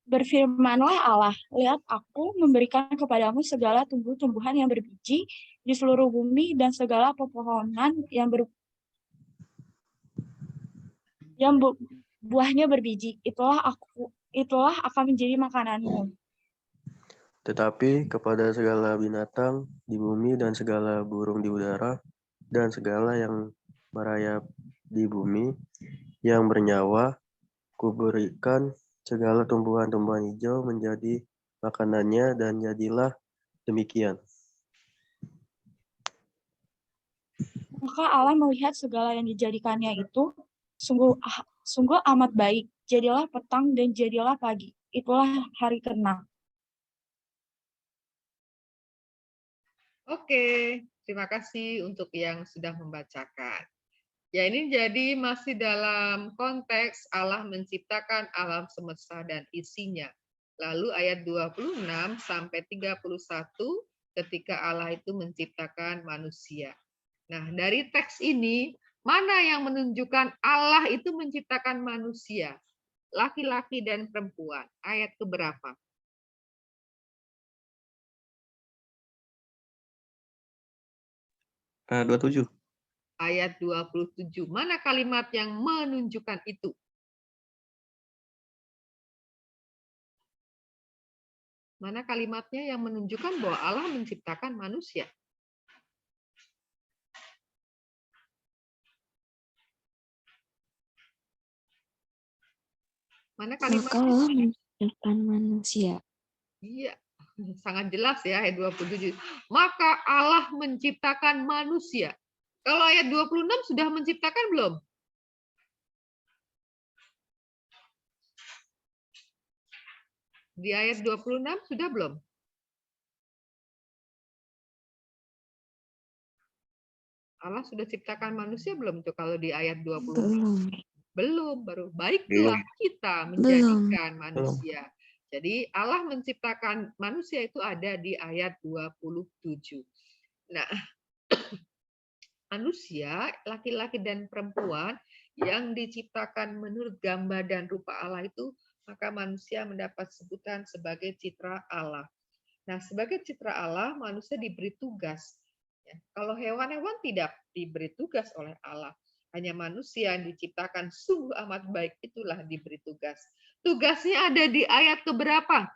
Berfirmanlah Allah, lihat aku memberikan kepadamu segala tumbuh-tumbuhan yang berbiji di seluruh bumi dan segala pepohonan yang buahnya berbiji. Itulah akan menjadi makananmu. Tetapi kepada segala binatang di bumi dan segala burung di udara dan segala yang merayap di bumi yang bernyawa, kuberikan segala tumbuhan-tumbuhan hijau menjadi makanannya, dan jadilah demikian. Maka Allah melihat segala yang dijadikannya itu sungguh amat baik. Jadilah petang dan jadilah pagi. Itulah hari ke-6. Oke, terima kasih untuk yang sudah membacakan. Ya, ini jadi masih dalam konteks Allah menciptakan alam semesta dan isinya. Lalu ayat 26 sampai 31 ketika Allah itu menciptakan manusia. Nah, dari teks ini, mana yang menunjukkan Allah itu menciptakan manusia? Laki-laki dan perempuan. Ayat keberapa? Uh, 27. Ayat 27. Mana kalimat yang menunjukkan itu? Mana kalimatnya yang menunjukkan bahwa Allah menciptakan manusia? Mana kalimatnya? Maka Allah menciptakan manusia. Iya, sangat jelas ya ayat 27. Maka Allah menciptakan manusia. Kalau ayat 26 sudah menciptakan belum? Di ayat 26 sudah belum? Allah sudah ciptakan manusia belum tuh kalau di ayat 26? Belum, baru baiklah kita menjadikan manusia. Jadi Allah menciptakan manusia itu ada di ayat 27. Nah, manusia, laki-laki dan perempuan yang diciptakan menurut gambar dan rupa Allah itu, maka manusia mendapat sebutan sebagai citra Allah. Nah, sebagai citra Allah, manusia diberi tugas. Ya, kalau hewan-hewan tidak diberi tugas oleh Allah. Hanya manusia yang diciptakan sungguh amat baik itulah diberi tugas. Tugasnya ada di ayat keberapa?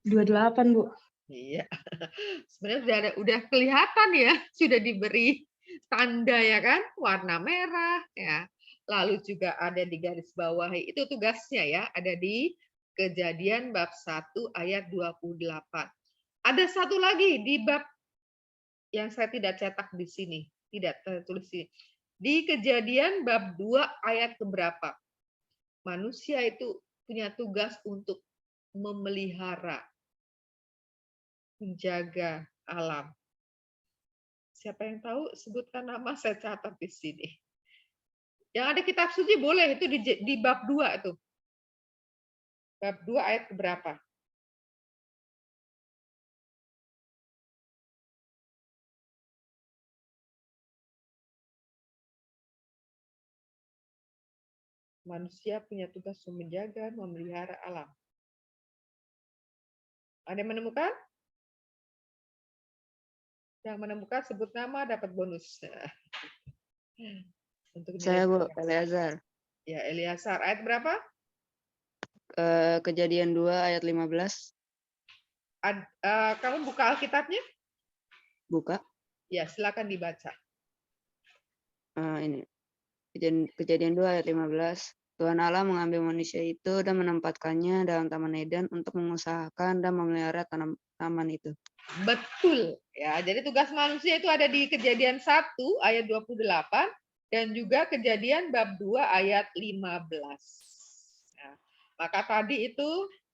28, Bu. Iya. Sebenarnya udah kelihatan ya, sudah diberi tanda ya kan, warna merah ya. Lalu juga ada di garis bawahi, itu tugasnya ya, ada di Kejadian bab 1 ayat 28. Ada satu lagi di bab yang saya tidak cetak di sini, tidak tertulis di sini. Di Kejadian bab 2 ayat keberapa? Manusia itu punya tugas untuk memelihara, menjaga alam. Siapa yang tahu? Sebutkan nama, saya catat di sini. Yang ada kitab suci boleh, itu di bab 2 itu. Bab 2 ayat keberapa? Manusia punya tugas menjaga, memelihara alam. Ada yang menemukan? Yang menemukan sebut nama dapat bonus. Untuk Saya, Bu, Eleazar. Ya, Eleazar. Ayat berapa? Kejadian 2 ayat 15. Kamu buka Alkitabnya? Buka. Ya, silakan dibaca. Ini. Kejadian 2 ayat 15. Tuhan Allah mengambil manusia itu dan menempatkannya dalam Taman Eden untuk mengusahakan dan memelihara tanaman itu. Betul. Ya, jadi tugas manusia itu ada di Kejadian 1 ayat 28 dan juga Kejadian bab 2 ayat 15. Ya, maka tadi itu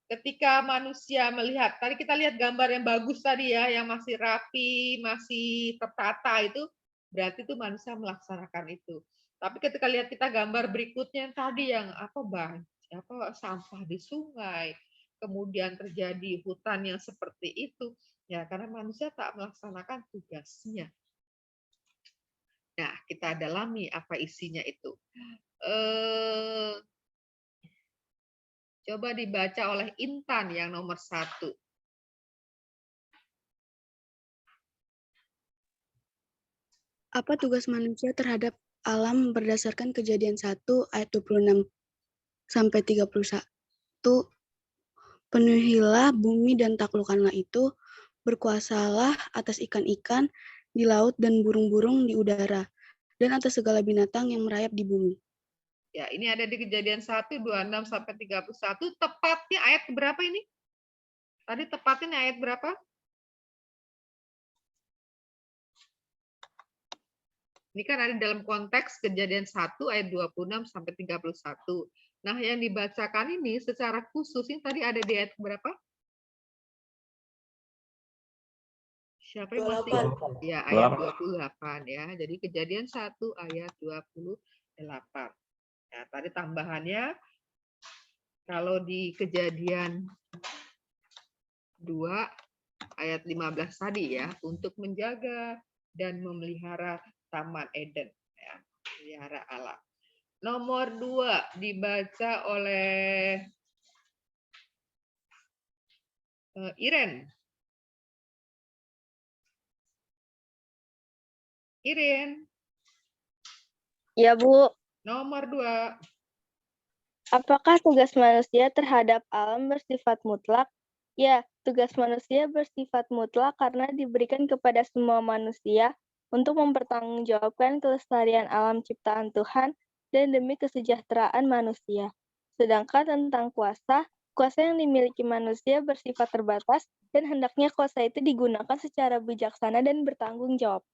ketika manusia melihat, tadi kita lihat gambar yang bagus tadi ya, yang masih rapi, masih tertata itu, berarti itu manusia melaksanakan itu. Tapi ketika lihat kita gambar berikutnya yang tadi yang sampah di sungai, kemudian terjadi hutan yang seperti itu, ya karena manusia tak melaksanakan tugasnya. Nah, kita dalami apa isinya itu. Coba dibaca oleh Intan yang nomor 1. Apa tugas manusia terhadap alam berdasarkan Kejadian 1 ayat 26 sampai 31? Penuhilah bumi dan taklukkanlah itu, berkuasalah atas ikan-ikan di laut dan burung-burung di udara, dan atas segala binatang yang merayap di bumi. Ya, ini ada di Kejadian 1, 26 sampai 31. Tepatnya ayat berapa ini? Tadi tepatnya ayat berapa? Ini kan ada dalam konteks Kejadian 1 ayat 26 sampai 31. Nah, yang dibacakan ini secara khusus ini tadi ada di ayat berapa? Siapa yang masih? Ya, ayat 28 ya. Jadi Kejadian 1 ayat 28. Ya, tadi tambahannya kalau di Kejadian 2 ayat 15 tadi ya, untuk menjaga dan memelihara Taman Eden, ya, pelihara alam. Nomor 2 dibaca oleh Iren. Iren. Ya, Bu. Nomor 2. Apakah tugas manusia terhadap alam bersifat mutlak? Ya, tugas manusia bersifat mutlak karena diberikan kepada semua manusia untuk mempertanggungjawabkan kelestarian alam ciptaan Tuhan dan demi kesejahteraan manusia. Sedangkan tentang kuasa yang dimiliki manusia bersifat terbatas dan hendaknya kuasa itu digunakan secara bijaksana dan bertanggung jawab.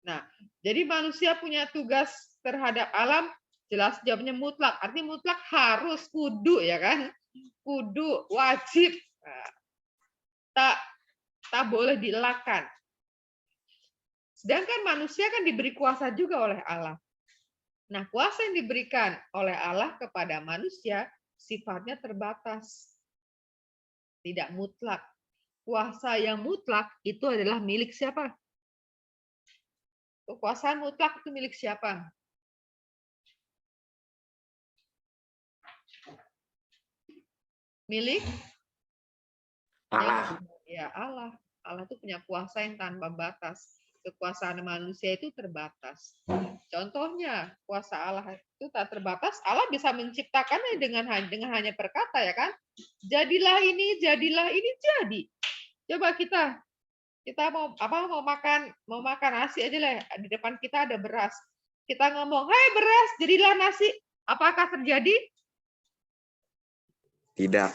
Nah, jadi manusia punya tugas terhadap alam, jelas jawabnya mutlak. Artinya mutlak harus, kudu ya kan? Kudu, wajib. Nah, tak boleh dielakkan. Sedangkan manusia kan diberi kuasa juga oleh Allah. Nah, kuasa yang diberikan oleh Allah kepada manusia sifatnya terbatas. Tidak mutlak. Kuasa yang mutlak itu adalah milik siapa? Kekuasaan mutlak itu milik siapa? Milik Allah. Ya, Allah. Allah itu punya kuasa yang tanpa batas. kekuasaan manusia itu terbatas. Contohnya, kuasa Allah itu tak terbatas. Allah bisa menciptakannya dengan hanya berkata, ya kan? Jadilah ini, jadi. Coba kita mau makan nasi aja lah. Di depan kita ada beras. Kita ngomong, "Hai beras, jadilah nasi." Apakah terjadi? Tidak.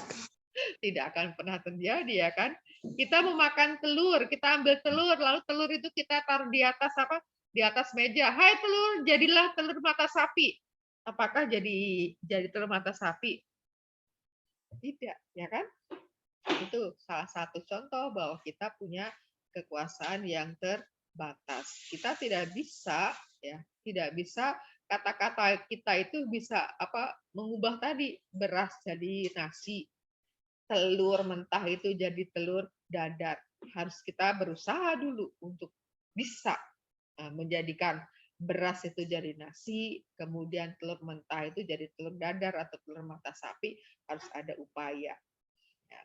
Tidak akan pernah terjadi, ya kan? Kita mau makan telur, kita ambil telur, lalu telur itu kita taruh di atas apa? Di atas meja. "Hai telur, jadilah telur mata sapi." Apakah jadi telur mata sapi? Tidak, ya kan? Itu salah satu contoh bahwa kita punya kekuasaan yang terbatas. Kita tidak bisa, ya, tidak bisa kata-kata kita itu bisa mengubah tadi beras jadi nasi, telur mentah itu jadi telur dadar. Harus kita berusaha dulu untuk bisa menjadikan beras itu jadi nasi, kemudian telur mentah itu jadi telur dadar atau telur mata sapi, harus ada upaya. Ya.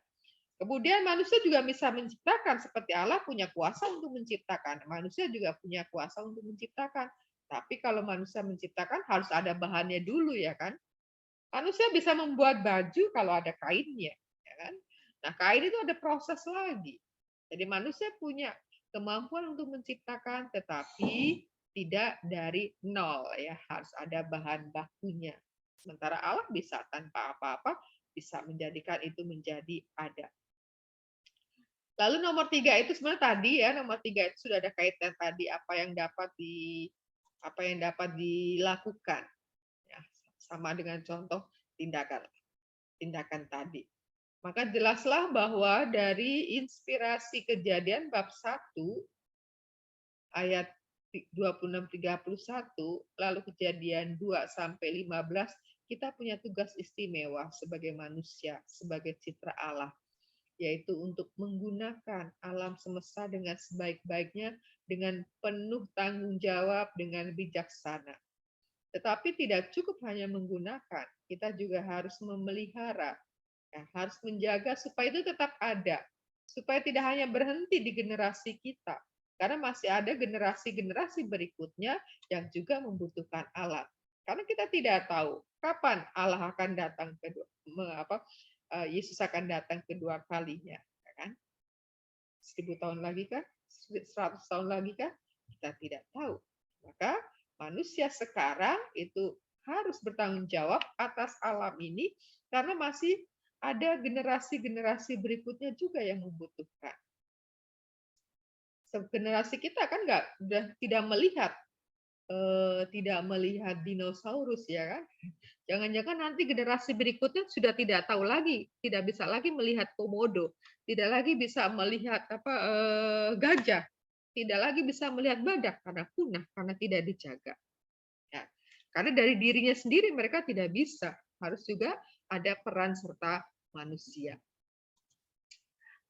Kemudian manusia juga bisa menciptakan, seperti Allah punya kuasa untuk menciptakan. Manusia juga punya kuasa untuk menciptakan. Tapi kalau manusia menciptakan harus ada bahannya dulu, ya kan? Manusia bisa membuat baju kalau ada kainnya, ya kan? Nah, kain itu ada proses lagi. Jadi manusia punya kemampuan untuk menciptakan, tetapi tidak dari nol, ya, harus ada bahan bakunya. Sementara Allah bisa tanpa apa-apa bisa menjadikan itu menjadi ada. Lalu nomor 3 itu sebenarnya tadi, ya, nomor 3 itu sudah ada kaitan tadi apa yang dapat dilakukan. Ya, sama dengan contoh tindakan tadi. Maka jelaslah bahwa dari inspirasi Kejadian bab 1 ayat 26-31 lalu Kejadian 2 sampai 15, kita punya tugas istimewa sebagai manusia, sebagai citra Allah, yaitu untuk menggunakan alam semesta dengan sebaik-baiknya, dengan penuh tanggung jawab, dengan bijaksana. Tetapi tidak cukup hanya menggunakan, kita juga harus memelihara, ya, harus menjaga supaya itu tetap ada, supaya tidak hanya berhenti di generasi kita, karena masih ada generasi-generasi berikutnya yang juga membutuhkan Allah. Karena kita tidak tahu kapan Allah akan datang Yesus akan datang kedua kalinya, ya kan? 1000 tahun lagi kah? 100 tahun lagi kah? Kita tidak tahu. Maka manusia sekarang itu harus bertanggung jawab atas alam ini karena masih ada generasi-generasi berikutnya juga yang membutuhkan. Generasi kita kan tidak melihat dinosaurus, ya kan? Jangan-jangan nanti generasi berikutnya sudah tidak tahu lagi, tidak bisa lagi melihat komodo, tidak lagi bisa melihat gajah, tidak lagi bisa melihat badak karena punah, karena tidak dijaga. Ya. Karena dari dirinya sendiri mereka tidak bisa, harus juga ada peran serta manusia.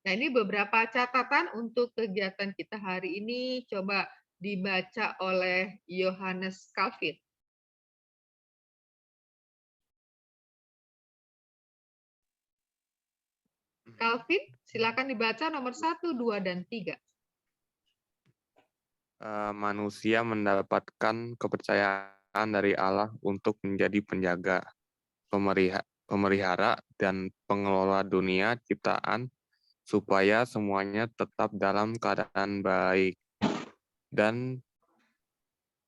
Nah, ini beberapa catatan untuk kegiatan kita hari ini. Coba dibaca oleh Johannes Calvin. Calvin, silakan dibaca nomor 1, 2, dan 3. Manusia mendapatkan kepercayaan dari Allah untuk menjadi penjaga, pemelihara, dan pengelola dunia ciptaan supaya semuanya tetap dalam keadaan baik dan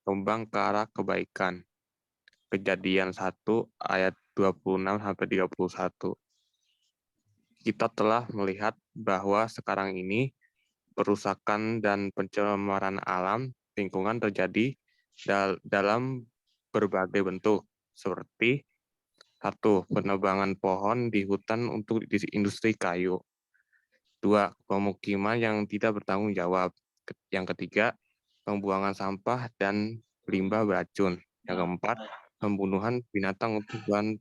kembang ke arah kebaikan. Kejadian 1 ayat 26-31. Kita telah melihat bahwa sekarang ini perusakan dan pencemaran alam lingkungan terjadi dalam berbagai bentuk, seperti 1. Penebangan pohon di hutan untuk industri kayu. 2. Pemukiman yang tidak bertanggung jawab. Yang ketiga, pembuangan sampah dan limbah beracun. Yang keempat, pembunuhan binatang untuk bahan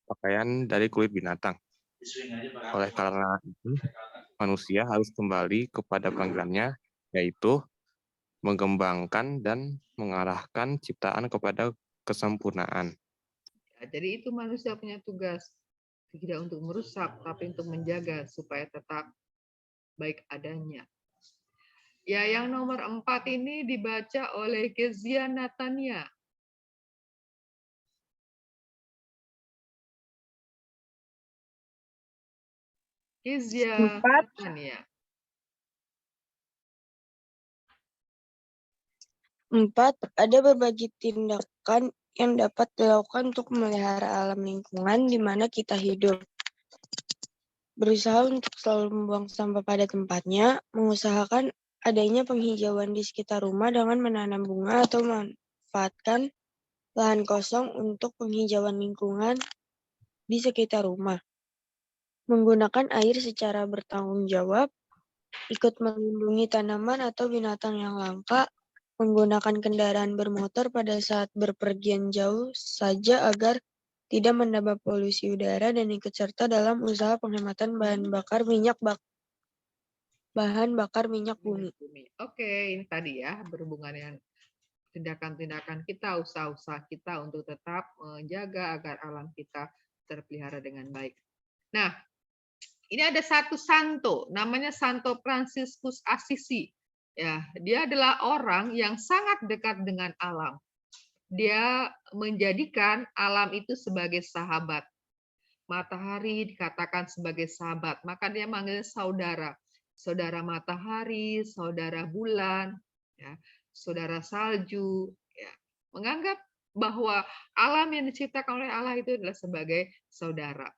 pakaian dari kulit binatang. Oleh karena itu, manusia harus kembali kepada panggilannya, yaitu mengembangkan dan mengarahkan ciptaan kepada kesempurnaan. Jadi itu manusia punya tugas, tidak untuk merusak, tapi untuk menjaga supaya tetap baik adanya. Ya, yang nomor 4 ini dibaca oleh Kezia Natania. Kezia Natania. 4. Ada berbagai tindakan yang dapat dilakukan untuk memelihara alam lingkungan di mana kita hidup. Berusaha untuk selalu membuang sampah pada tempatnya, mengusahakan adanya penghijauan di sekitar rumah dengan menanam bunga atau memanfaatkan lahan kosong untuk penghijauan lingkungan di sekitar rumah. Menggunakan air secara bertanggung jawab, ikut melindungi tanaman atau binatang yang langka, menggunakan kendaraan bermotor pada saat berpergian jauh saja agar tidak menambah polusi udara dan ikut serta dalam usaha penghematan bahan bakar minyak bumi. Oke, ini tadi ya berhubungan dengan tindakan-tindakan kita, usaha-usaha kita untuk tetap menjaga agar alam kita terpelihara dengan baik. Nah, ini ada satu santo, namanya Santo Fransiskus Assisi. Ya, dia adalah orang yang sangat dekat dengan alam. Dia menjadikan alam itu sebagai sahabat. Matahari dikatakan sebagai sahabat, maka dia manggil saudara. Saudara matahari, saudara bulan, ya, saudara salju. Ya. Menganggap bahwa alam yang diciptakan oleh Allah itu adalah sebagai saudara.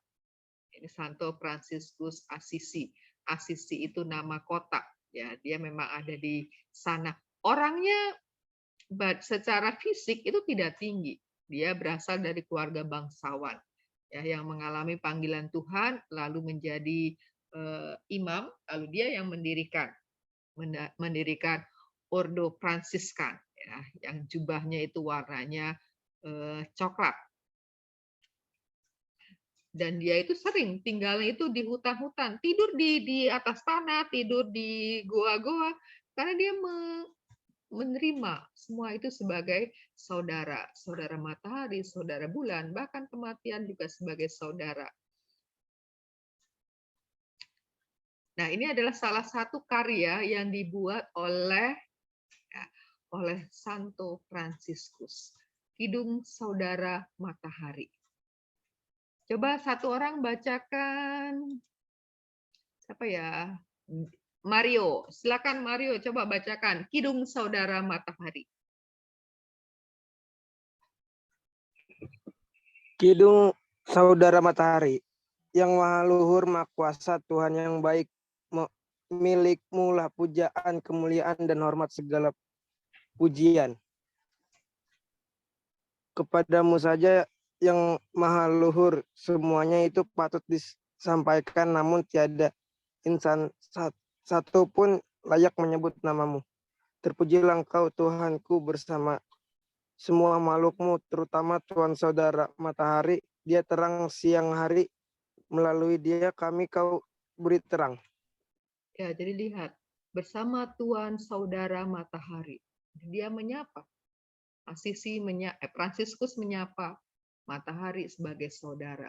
Ini Santo Fransiskus Assisi. Assisi itu nama kota. Ya, dia memang ada di sana. Orangnya secara fisik itu tidak tinggi. Dia berasal dari keluarga bangsawan, ya, yang mengalami panggilan Tuhan, lalu menjadi imam, lalu dia yang mendirikan Ordo Fransiskan, ya, yang jubahnya itu warnanya coklat. Dan dia itu sering tinggalnya itu di hutan-hutan, tidur di atas tanah, tidur di goa-goa, karena dia menerima semua itu sebagai saudara, saudara matahari, saudara bulan, bahkan kematian juga sebagai saudara. Nah, ini adalah salah satu karya yang dibuat oleh Santo Fransiskus, Kidung Saudara Matahari. Coba satu orang bacakan, siapa ya? Mario, silakan Mario, coba bacakan Kidung Saudara Matahari. Kidung Saudara Matahari, yang maha luhur, maha kuasa, Tuhan yang baik, milikmu lah pujaan, kemuliaan, dan hormat segala pujian. Kepadamu saja yang maha luhur, semuanya itu patut disampaikan, namun tiada insan satu pun layak menyebut namamu. Terpujilah Engkau Tuhanku bersama semua makhlukmu, terutama Tuhan Saudara Matahari. Dia terang siang hari, melalui dia kami kau beri terang. Ya, jadi lihat, bersama Tuhan Saudara Matahari. Dia menyapa. Fransiskus menyapa matahari sebagai saudara.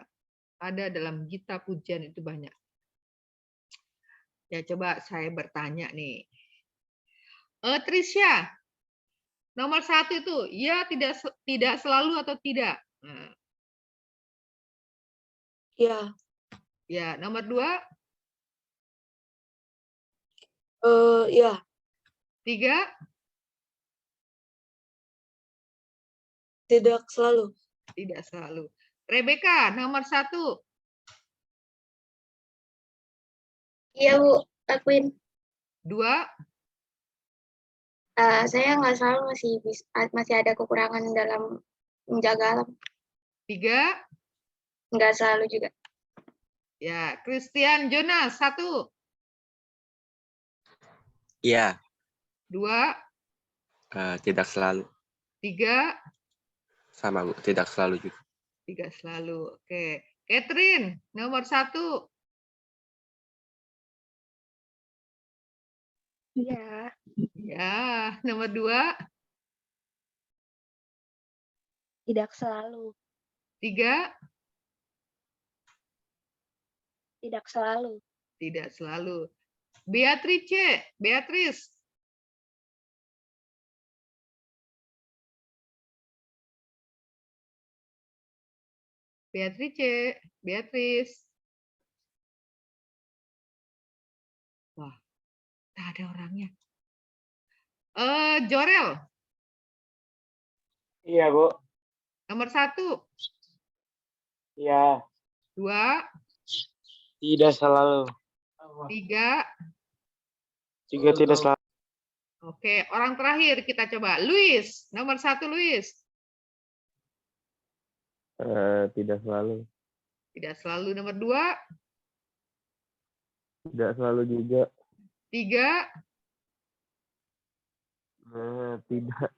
Ada dalam Gita Pujian itu banyak. Ya, coba saya bertanya nih. Trisha, nomor 1 itu, ya tidak selalu atau tidak? Nah. Ya. Ya, nomor 2? Ya. 3? Tidak selalu. Tidak selalu. Rebecca, nomor 1. Iya, Bu. Akuin. 2? Saya nggak selalu, masih ada kekurangan dalam menjaga alam. 3? Nggak selalu juga. Ya, Christian Jonas, 1. Iya. 2? Tidak selalu. 3? Sama, Bu. Tidak selalu juga. Tidak selalu. Oke. Catherine, nomor 1. Iya. Ya, nomor 2. Tidak selalu. 3. Tidak selalu. Tidak selalu. Beatrice. Beatrice. Wah, tak ada orangnya. Jorel. Iya, Bu. Nomor 1. Iya. 2. Tidak selalu. 3. 3 tidak selalu. Oke, orang terakhir kita coba. Luis, nomor 1 Luis. Tidak selalu. Tidak selalu. Nomor 2. Tidak selalu juga. 3. Tidak.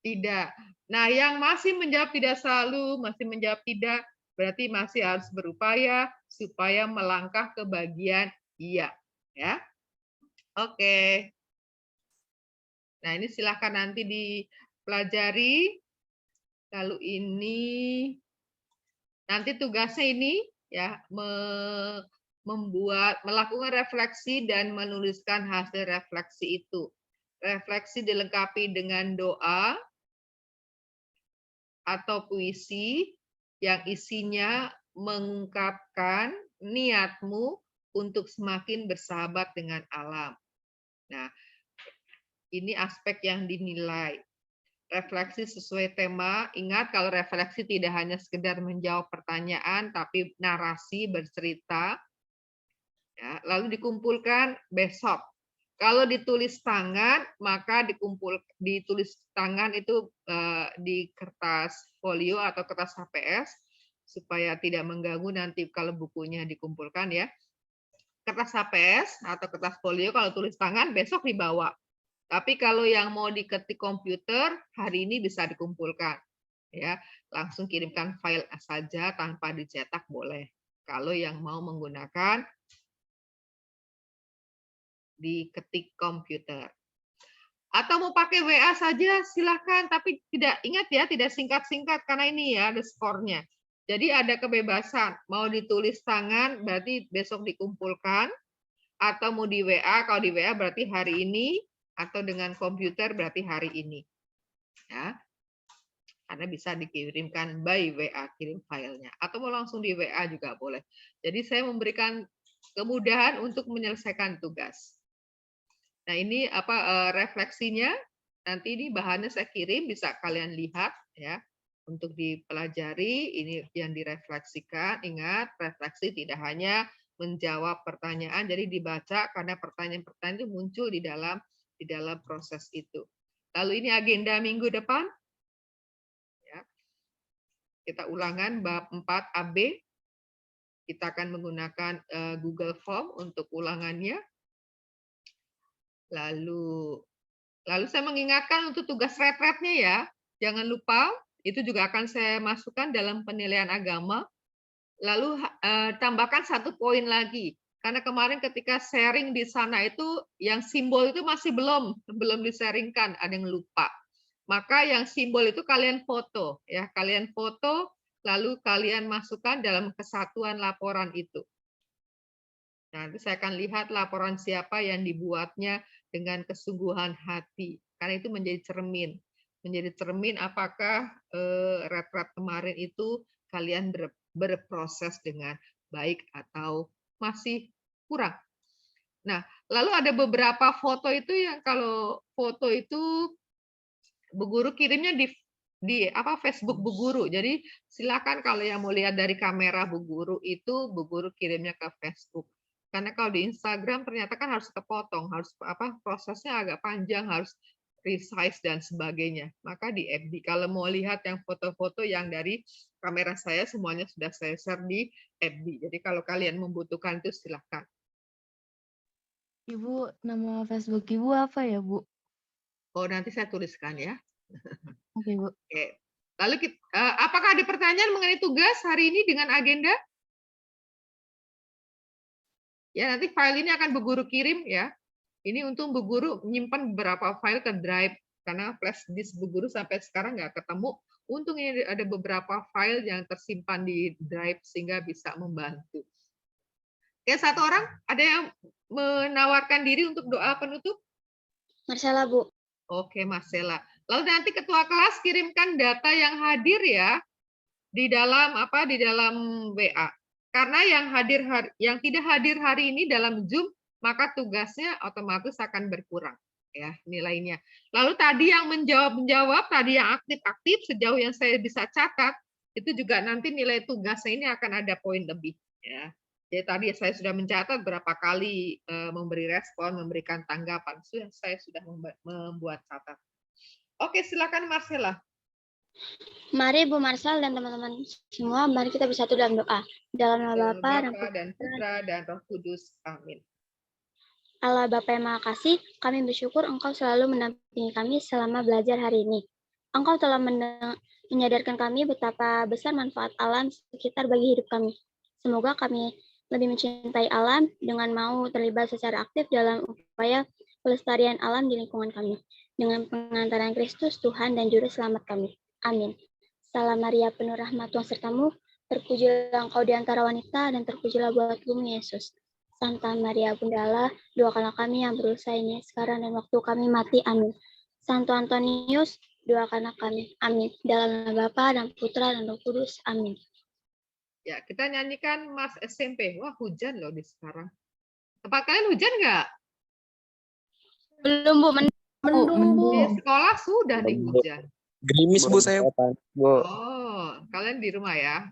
Tidak. Nah, yang masih menjawab tidak selalu, masih menjawab tidak, berarti masih harus berupaya supaya melangkah ke bagian iya. Ya. Oke. Nah, ini silahkan nanti dipelajari. Lalu ini nanti tugasnya ini ya melakukan refleksi dan menuliskan hasil refleksi itu. Refleksi dilengkapi dengan doa atau puisi yang isinya mengungkapkan niatmu untuk semakin bersahabat dengan alam. Nah, ini aspek yang dinilai. Refleksi sesuai tema. Ingat, kalau refleksi tidak hanya sekedar menjawab pertanyaan, tapi narasi bercerita. Ya, lalu dikumpulkan besok. Kalau ditulis tangan, maka ditulis tangan itu di kertas folio atau kertas HPS supaya tidak mengganggu nanti kalau bukunya dikumpulkan ya. Kertas HPS atau kertas folio kalau tulis tangan besok dibawa. Tapi kalau yang mau diketik komputer hari ini bisa dikumpulkan. Ya, langsung kirimkan file saja tanpa dicetak boleh. Kalau yang mau menggunakan diketik komputer. Atau mau pakai WA saja silahkan, tapi ingat ya, tidak singkat-singkat karena ini ya ada skornya. Jadi ada kebebasan, mau ditulis tangan berarti besok dikumpulkan, atau mau di WA, kalau di WA berarti hari ini, atau dengan komputer berarti hari ini. Ya. Karena bisa dikirimkan by WA, kirim filenya. Atau mau langsung di WA juga boleh. Jadi saya memberikan kemudahan untuk menyelesaikan tugas. Nah, ini refleksinya. Nanti ini bahannya saya kirim, bisa kalian lihat ya untuk dipelajari. Ini yang direfleksikan. Ingat, refleksi tidak hanya menjawab pertanyaan, jadi dibaca karena pertanyaan-pertanyaan itu muncul di dalam proses itu. Lalu ini agenda minggu depan. Ya. Kita ulangan bab 4 AB. Kita akan menggunakan Google Form untuk ulangannya. Lalu saya mengingatkan untuk tugas retretnya ya. Jangan lupa, itu juga akan saya masukkan dalam penilaian agama. Lalu tambahkan 1 poin lagi. Karena kemarin ketika sharing di sana itu yang simbol itu masih belum disaringkan, ada yang lupa. Maka yang simbol itu kalian foto ya, kalian foto lalu kalian masukkan dalam kesatuan laporan itu. Nanti saya akan lihat laporan siapa yang dibuatnya dengan kesungguhan hati. Karena itu menjadi cermin. Menjadi cermin apakah retret kemarin itu kalian berproses dengan baik atau masih kurang. Nah, lalu ada beberapa foto itu yang kalau foto itu Bu Guru kirimnya di Facebook Bu Guru. Jadi silakan kalau yang mau lihat dari kamera Bu Guru itu Bu Guru kirimnya ke Facebook. Karena kalau di Instagram ternyata kan harus kepotong, harus prosesnya agak panjang, harus resize dan sebagainya. Maka di FB kalau mau lihat yang foto-foto yang dari kamera saya semuanya sudah saya share di FB. Jadi kalau kalian membutuhkan itu silakan. Ibu, nama Facebook Ibu apa ya, Bu? Oh, nanti saya tuliskan ya. Oke, Bu. Oke. Lalu apakah ada pertanyaan mengenai tugas hari ini dengan agenda? Ya, nanti file ini akan Bu Guru kirim ya. Ini untuk Bu Guru menyimpan beberapa file ke Drive karena flash disk Bu Guru sampai sekarang nggak ketemu. Untung ini ada beberapa file yang tersimpan di Drive sehingga bisa membantu. Oke, 1 orang ada yang menawarkan diri untuk doa penutup? Marcella, Bu. Oke, Marcella. Lalu nanti ketua kelas kirimkan data yang hadir ya. di dalam apa? Di dalam WA. Karena yang tidak hadir hari ini dalam Zoom, maka tugasnya otomatis akan berkurang ya nilainya. Lalu tadi yang menjawab, tadi yang aktif-aktif sejauh yang saya bisa catat, itu juga nanti nilai tugasnya ini akan ada poin lebih ya. Jadi tadi saya sudah mencatat berapa kali memberi respon, memberikan tanggapan. Saya sudah membuat catat. Oke, silakan Marcella. Mari Bu Marsal dan teman-teman semua, mari kita bersatu dalam doa. Dalam nama Bapa dan Putra dan Roh Kudus. Amin. Allah Bapa yang Maha Kasih, kami bersyukur Engkau selalu mendampingi kami selama belajar hari ini. Engkau telah menyadarkan kami betapa besar manfaat alam sekitar bagi hidup kami. Semoga kami lebih mencintai alam dengan mau terlibat secara aktif dalam upaya pelestarian alam di lingkungan kami. Dengan pengantaran Kristus, Tuhan dan Juru Selamat kami. Amin. Salam Maria, penuh rahmat Tuhan sertamu, terpujilah Engkau di antara wanita, dan terpujilah buah tubuhmu Yesus. Santa Maria Bunda Allah, doakanlah kami yang berusaha ini sekarang dan waktu kami mati. Amin. Santo Antonius, doakanlah kami. Amin. Dalam nama Bapa dan Putra dan Roh Kudus. Amin. Ya, kita nyanyikan Mas SMP. Wah, hujan loh di sekarang. Tempat kalian hujan nggak? Belum, Bu. Mendung, Bu. Di sekolah sudah nih hujan. Gerimis, Bu, saya. Oh, kalian di rumah ya.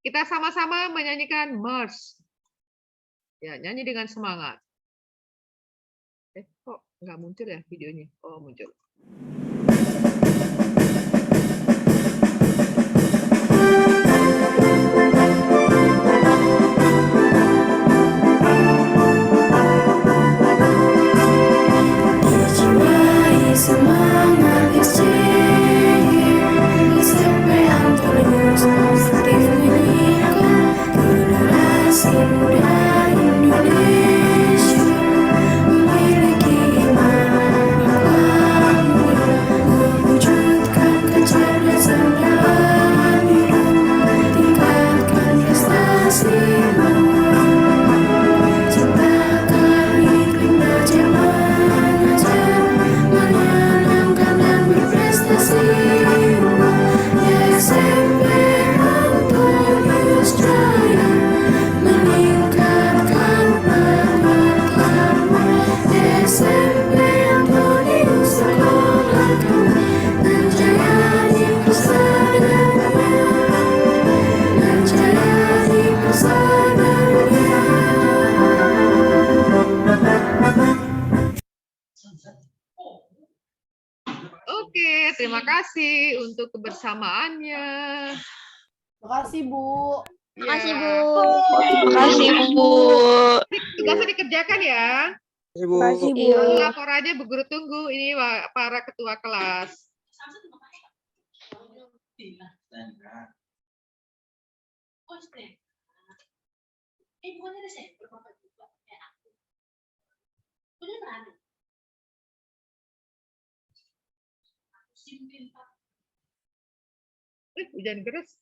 Kita sama-sama menyanyikan Mars. Ya, nyanyi dengan semangat. Kok nggak muncul ya videonya? Oh, muncul. Semangat SMP Antonius aktif menyiapkan generasi muda Indonesia memiliki iman yang kuat, mewujudkan kecerdasan dalam hidup, tingkatkan prestasimu, ciptakan iklim belajar mengajar, menyenangkan dan berprestasi. SMP Antonius Jaya meningkatkan pengetahuan. SMP Antonius sekolah kami menjaya di pesat dunia, menjaya di pesat dunia. Oke, terima kasih untuk kebersamaannya. Makasih, Bu. Makasih, Bu. Makasih, Bu. Tugasnya dikerjakan ya. Makasih, Bu. Lapor aja Bu Guru tunggu. Ini para ketua kelas. Hujan deras.